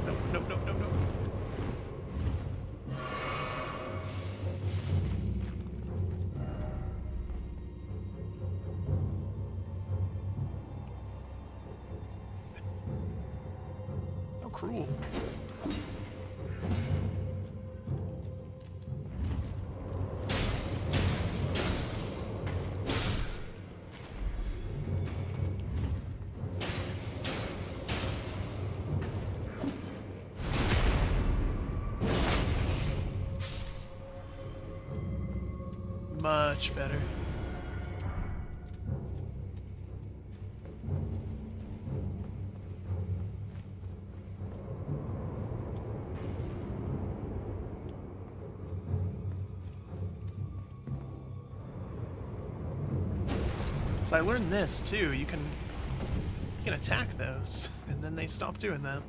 Nope, nope, nope, nope, nope. How cruel. Much better. So I learned this too. You can attack those, and then they stop doing that.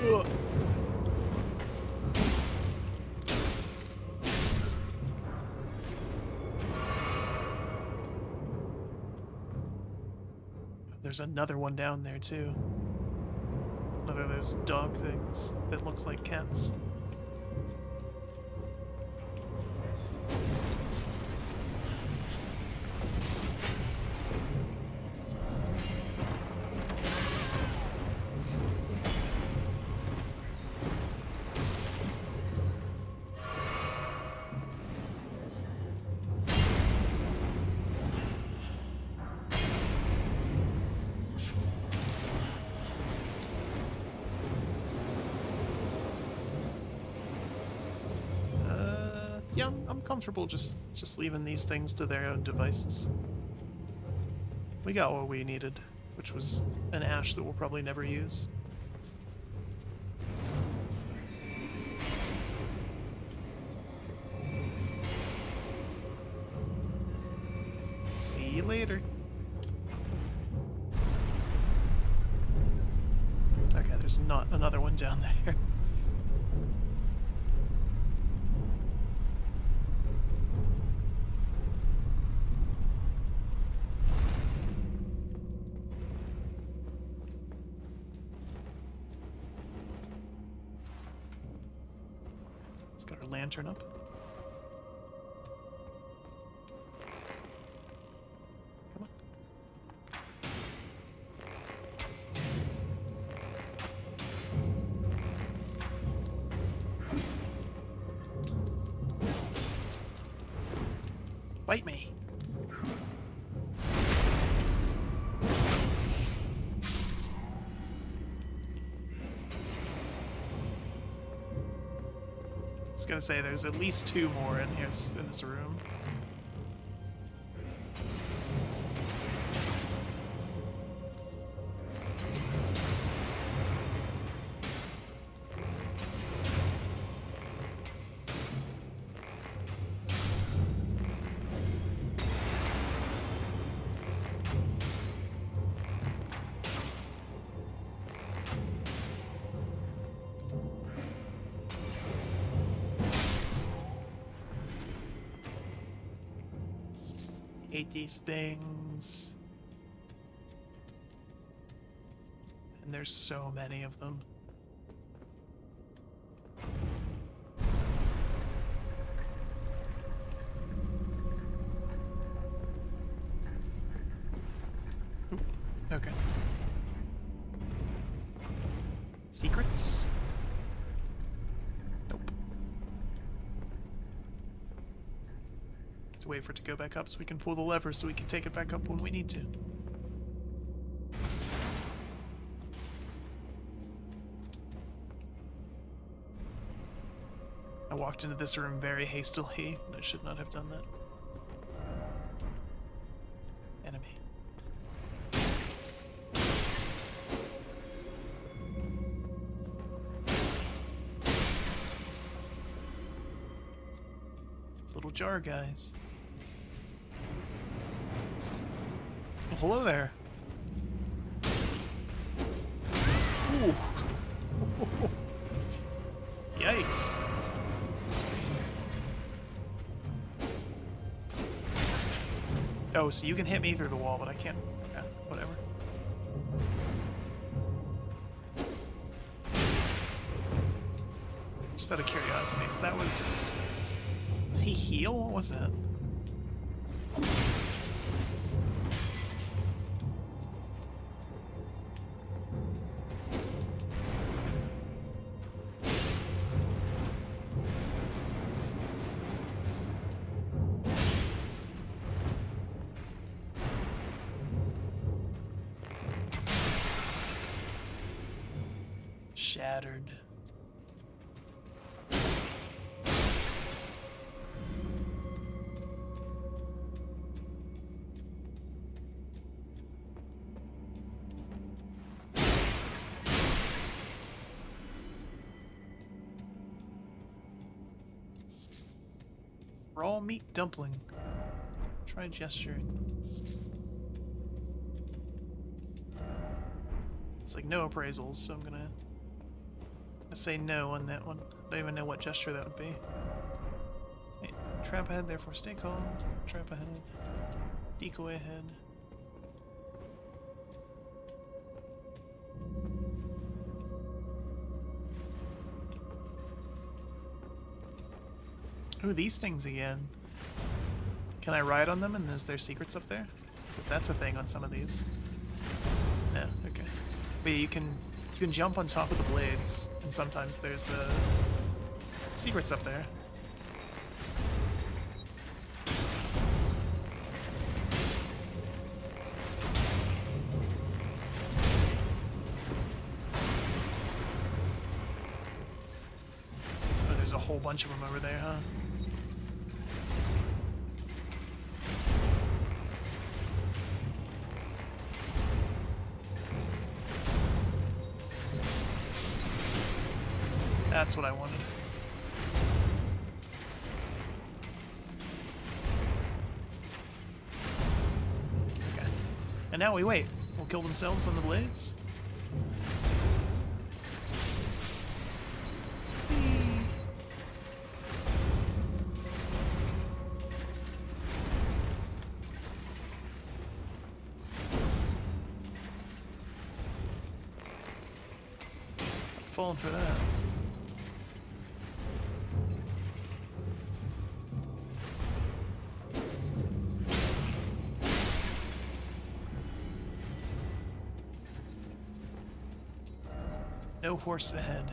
Ugh. There's another one down there too. Another of those dog things that looks like cats. Yeah, I'm comfortable just leaving these things to their own devices. We got what we needed, which was an ash that we'll probably never use. See you later. Okay, there's not another one down there. Let's get our lantern up. Come on. Bite me. I was gonna say there's at least 2 more in here in this room. Hate these things. And there's so many of them. Oop, okay. Secrets? Nope. Wait for it to go back up so we can pull the lever so we can take it back up when we need to. I walked into this room very hastily, and I should not have done that. Enemy. Little jar guys. Oh, hello there. Ooh. Yikes. Oh, so you can hit me through the wall, but I can't. Yeah, whatever. Just out of curiosity, so that was... Did he heal? What was that? Shattered. Raw meat dumpling. Try gesturing. It's like no appraisals, so I'm gonna say no on that one. I don't even know what gesture that would be. Hey, trap ahead, therefore stay calm. Trap ahead. Decoy ahead. Ooh, these things again. Can I ride on them and is there secrets up there? Because that's a thing on some of these. No, okay. But yeah, you can jump on top of the blades, and sometimes there's secrets up there. Oh, there's a whole bunch of them over there, huh? That's what I wanted. Okay. And now we wait. We'll kill themselves on the blades. Falling for that. No horse ahead.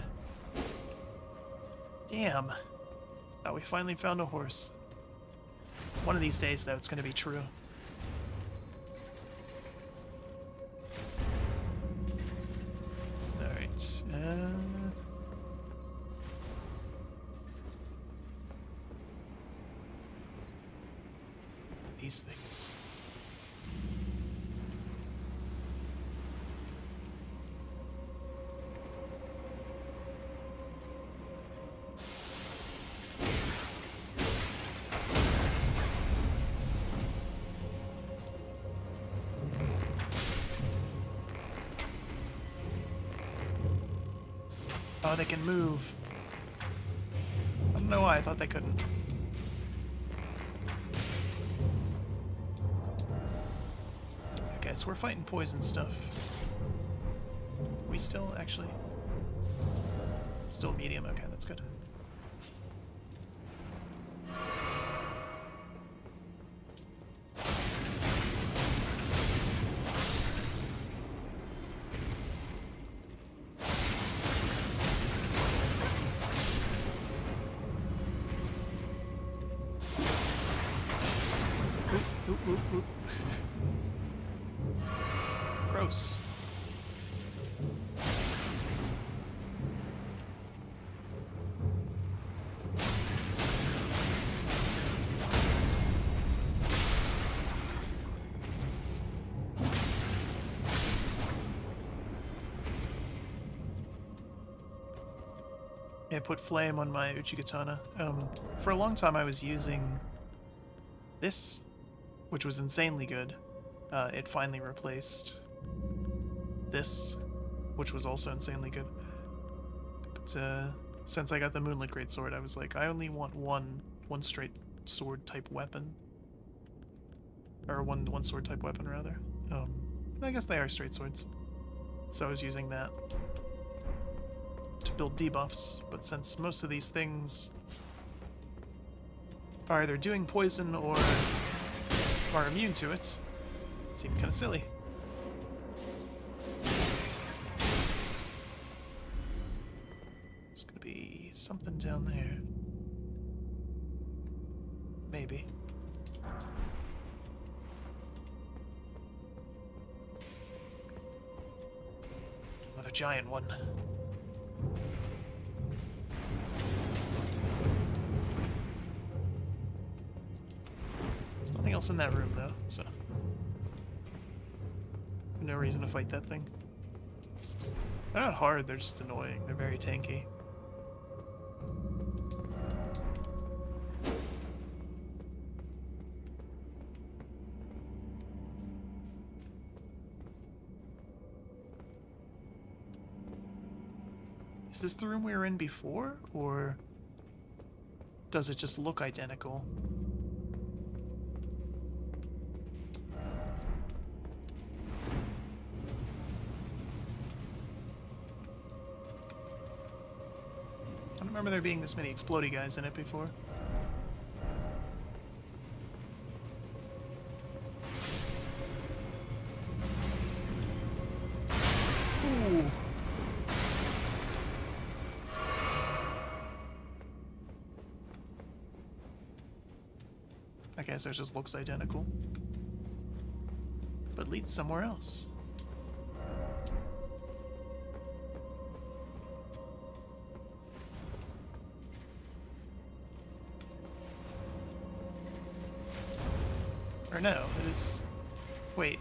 Damn. Thought we finally found a horse. One of these days, though, it's going to be true. Alright. These things. Oh, they can move. I don't know why I thought they couldn't. Okay, so we're fighting poison stuff. We still actually... Still medium, okay, that's good. Oop. Gross. Yeah, put flame on my Uchigatana. For a long time I was using this, which was insanely good. It finally replaced this, which was also insanely good. But since I got the Moonlight Greatsword, I was like, I only want one straight sword type weapon. Or one sword type weapon, rather. I guess they are straight swords. So I was using that to build debuffs, but since most of these things are either doing poison or are immune to it, it seemed kind of silly. There's gonna be something down there. Maybe. Another giant one. There's nothing else in that room, though, so no reason to fight that thing. They're not hard, they're just annoying. They're very tanky. Is this the room we were in before, or does it just look identical? I don't remember there being this many explodey guys in it before. Ooh. I guess it just looks identical, but leads somewhere else. Or no, it is... Wait.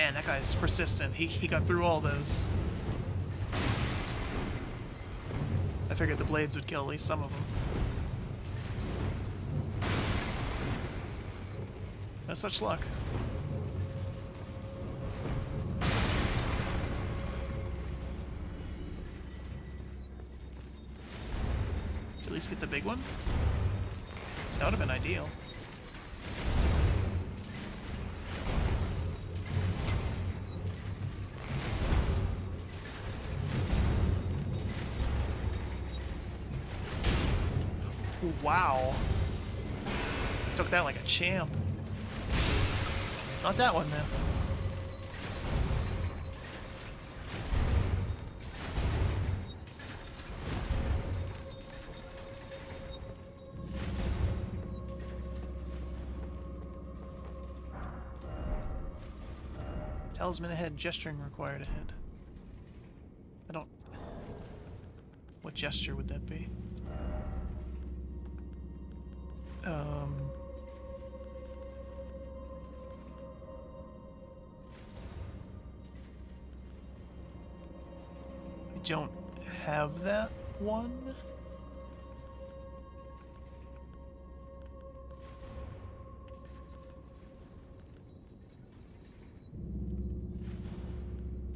Man, that guy's persistent. He got through all those. I figured the blades would kill at least some of them. No such luck. Did at least get the big one? That would have been ideal. Wow. Took that like a champ. Not that one, though. Talisman ahead, gesturing required ahead. I don't... What gesture would that be? I don't have that one.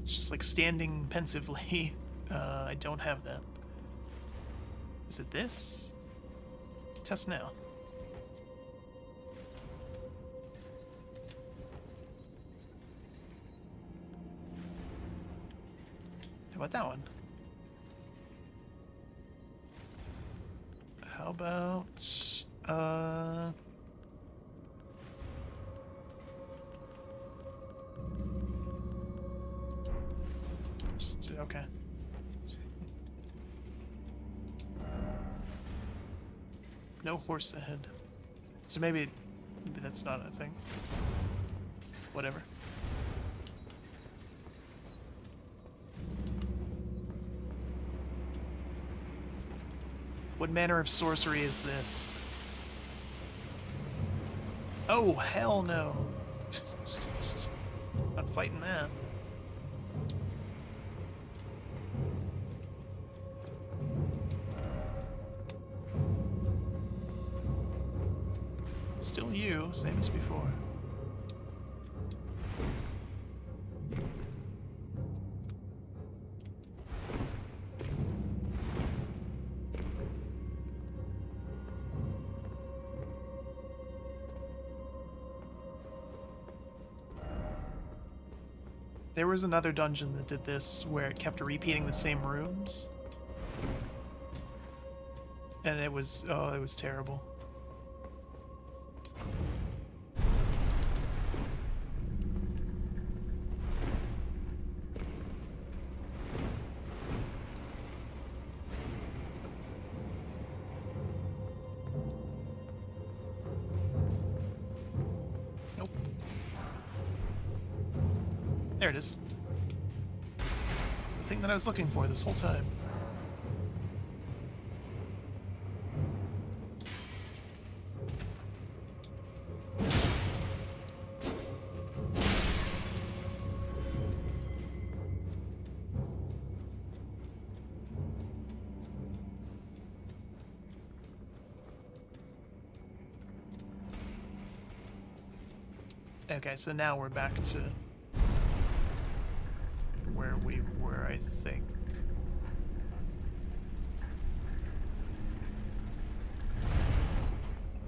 It's just like standing pensively. I don't have that. Is it this? Test now. How about that one? How about just okay. No horse ahead. So maybe that's not a thing. Whatever. What manner of sorcery is this? Oh, hell no. Not fighting that. Still you, same as before. There was another dungeon that did this where it kept repeating the same rooms. And it was, oh, it was terrible. Nope. There it is. The thing that I was looking for this whole time. Okay, so now we're back to where we were, I think.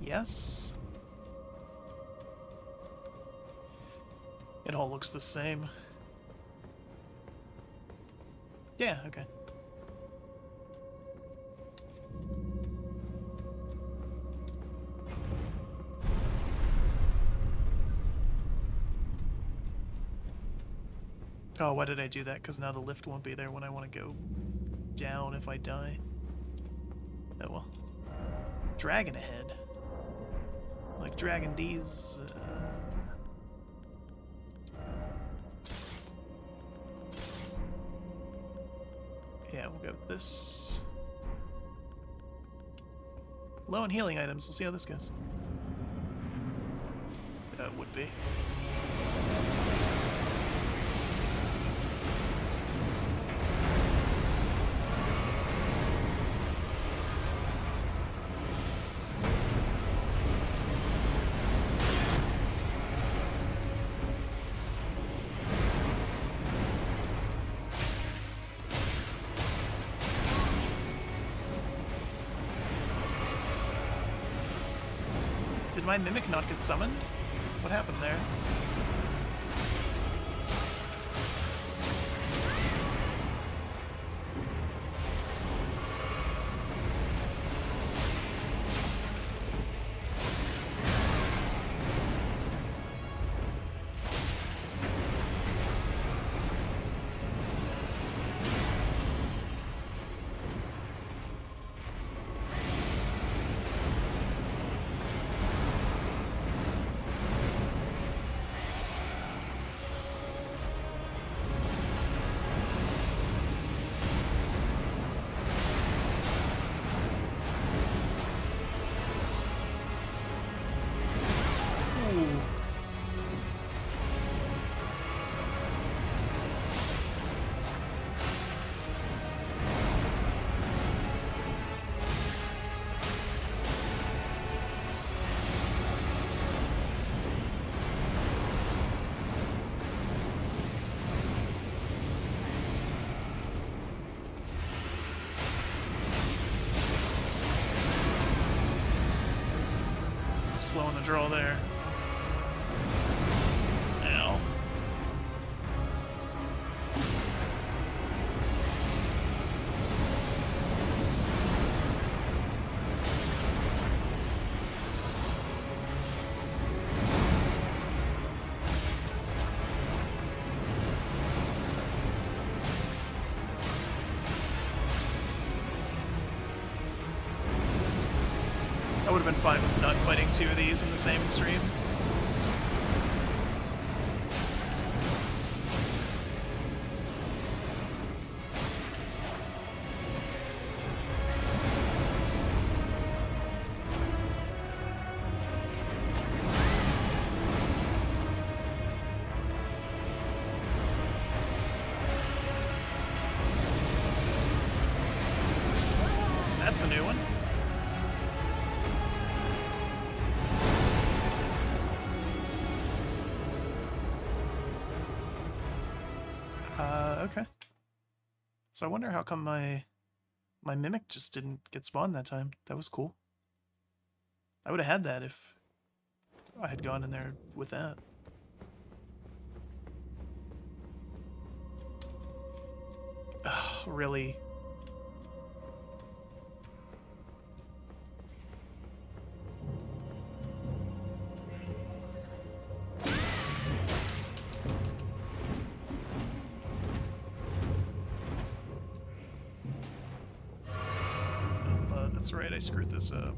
Yes? It all looks the same. Yeah, okay. Oh, why did I do that? Because now the lift won't be there when I want to go down if I die. Oh well. Dragon ahead. Like Dragon D's. Yeah, we'll go with this. Low on healing items. We'll see how this goes. Would be. Did my mimic not get summoned? What happened there? Slowing the draw there. Ow. I would have been fine with not fighting two of these in the same stream. That's a new one. Okay. So I wonder how come my mimic just didn't get spawned that time. That was cool. I would have had that if I had gone in there with that. Ugh, really? That's right, I screwed this up.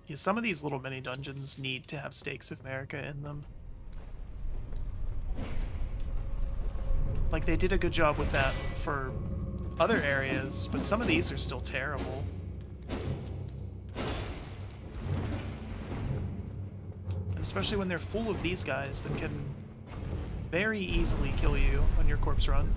Yeah, some of these little mini dungeons need to have Stakes of America in them. Like, they did a good job with that for other areas, but some of these are still terrible. And especially when they're full of these guys that can very easily kill you on your corpse run.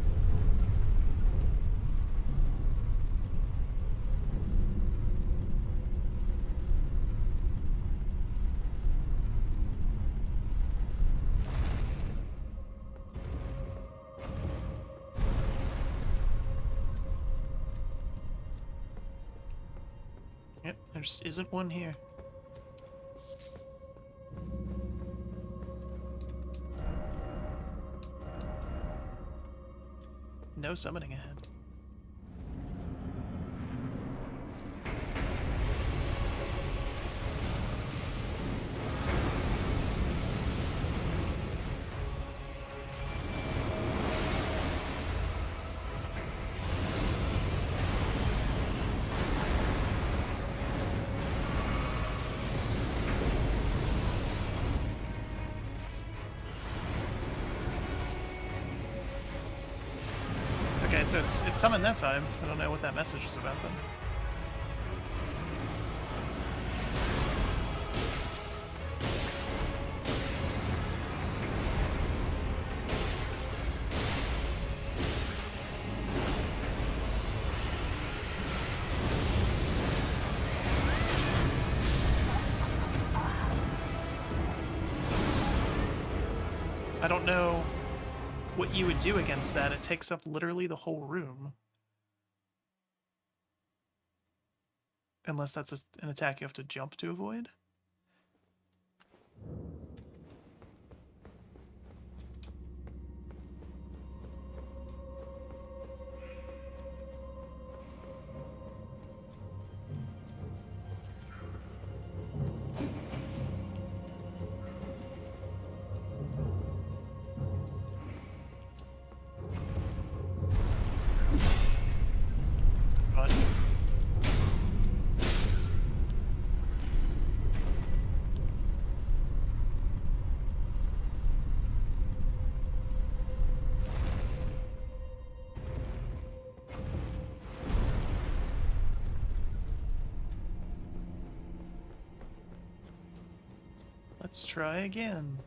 Yep, there just isn't one here. No summoning ahead. Okay, so it's summoned that time. I don't know what that message is about then. I don't know what you would do against that. It takes up literally the whole room. Unless that's an attack you have to jump to avoid. But let's try again.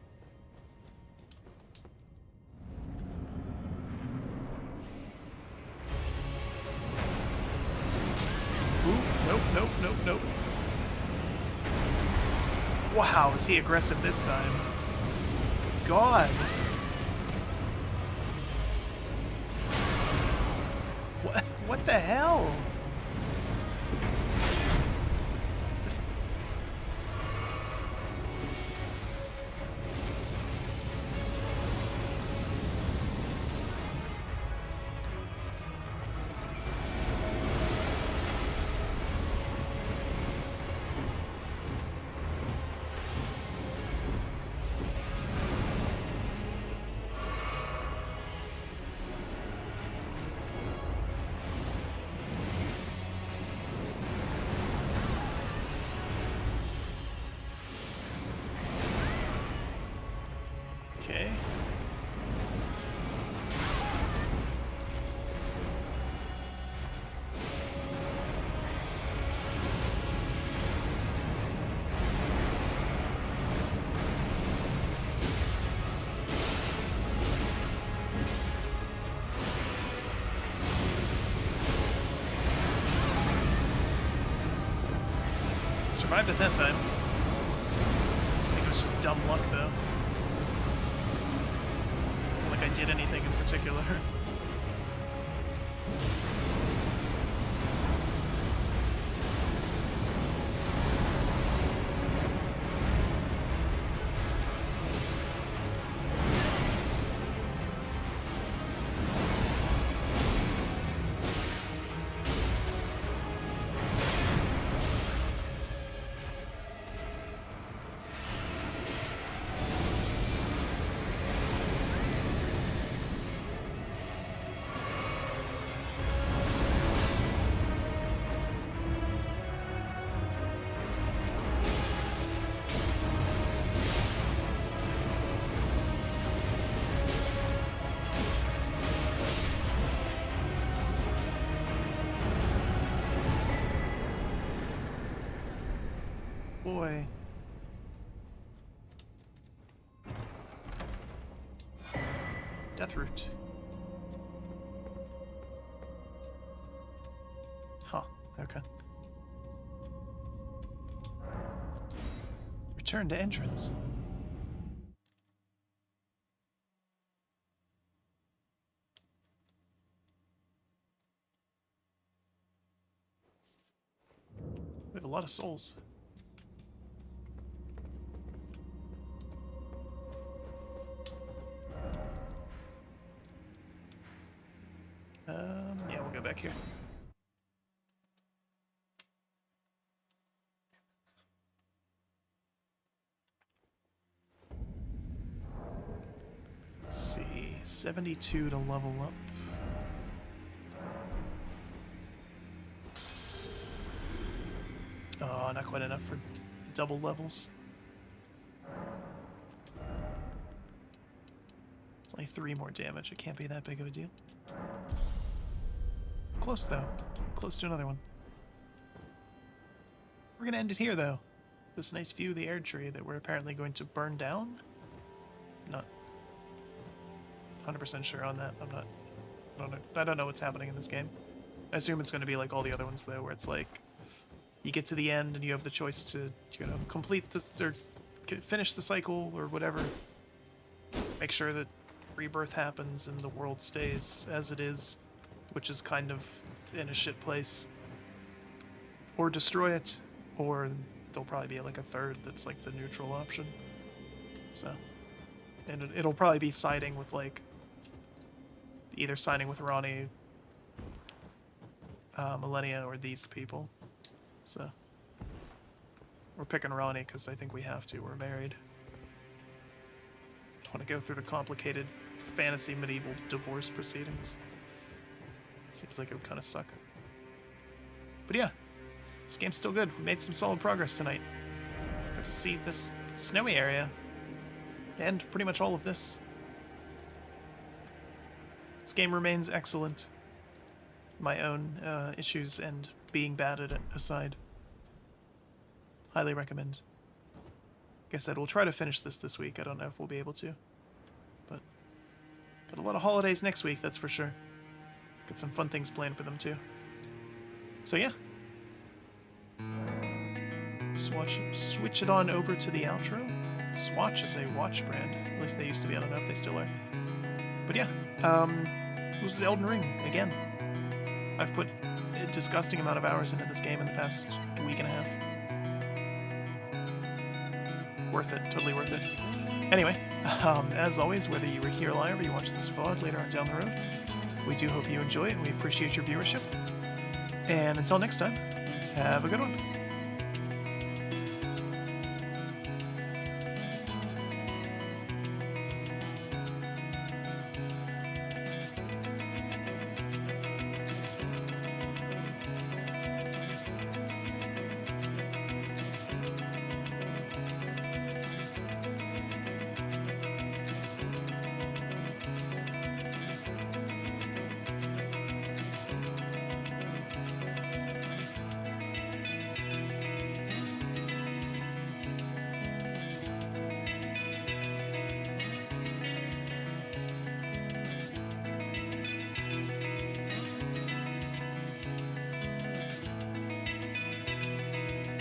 Ooh, nope, nope, nope, nope. Wow, is he aggressive this time? God. What the hell? Okay. Survived it that time. I think it was just dumb luck, though. It's not like I did anything in particular. Boy. Deathroot. Huh, okay. Return to entrance. We have a lot of souls. Yeah, we'll go back here. Let's see, 72 to level up. Oh, not quite enough for double levels. It's only 3 more damage. It can't be that big of a deal. Close, though. Close to another one. We're gonna end it here, though. This nice view of the air tree that we're apparently going to burn down. Not 100% sure on that. I don't know what's happening in this game. I assume it's going to be like all the other ones, though, where it's like you get to the end and you have the choice to, complete this or finish the cycle or whatever. make sure that rebirth happens and the world stays as it is, which is kind of in a shit place. Or destroy it, or there'll probably be like a third that's like the neutral option. So, and it'll probably be siding with like, either siding with Ronnie, Millennia, or these people. So, we're picking Ronnie because I think we have to. We're married. Don't want to go through the complicated fantasy medieval divorce proceedings. Seems like it would kind of suck. But yeah, this game's still good. We made some solid progress tonight. Got to see this snowy area and pretty much all of this. This game remains excellent. My own issues and being bad at it aside. Highly recommend. Like I said, we'll try to finish this week. I don't know if we'll be able to. But got a lot of holidays next week, that's for sure. Got some fun things planned for them too. So yeah. Switch it on over to the outro. Swatch is a watch brand. At least they used to be. I don't know if they still are. But yeah. This is Elden Ring again. I've put a disgusting amount of hours into this game in the past week and a half. Worth it. Totally worth it. Anyway, as always, whether you were here live or you watch this VOD later on down the road, we do hope you enjoy it and we appreciate your viewership. And until next time, have a good one.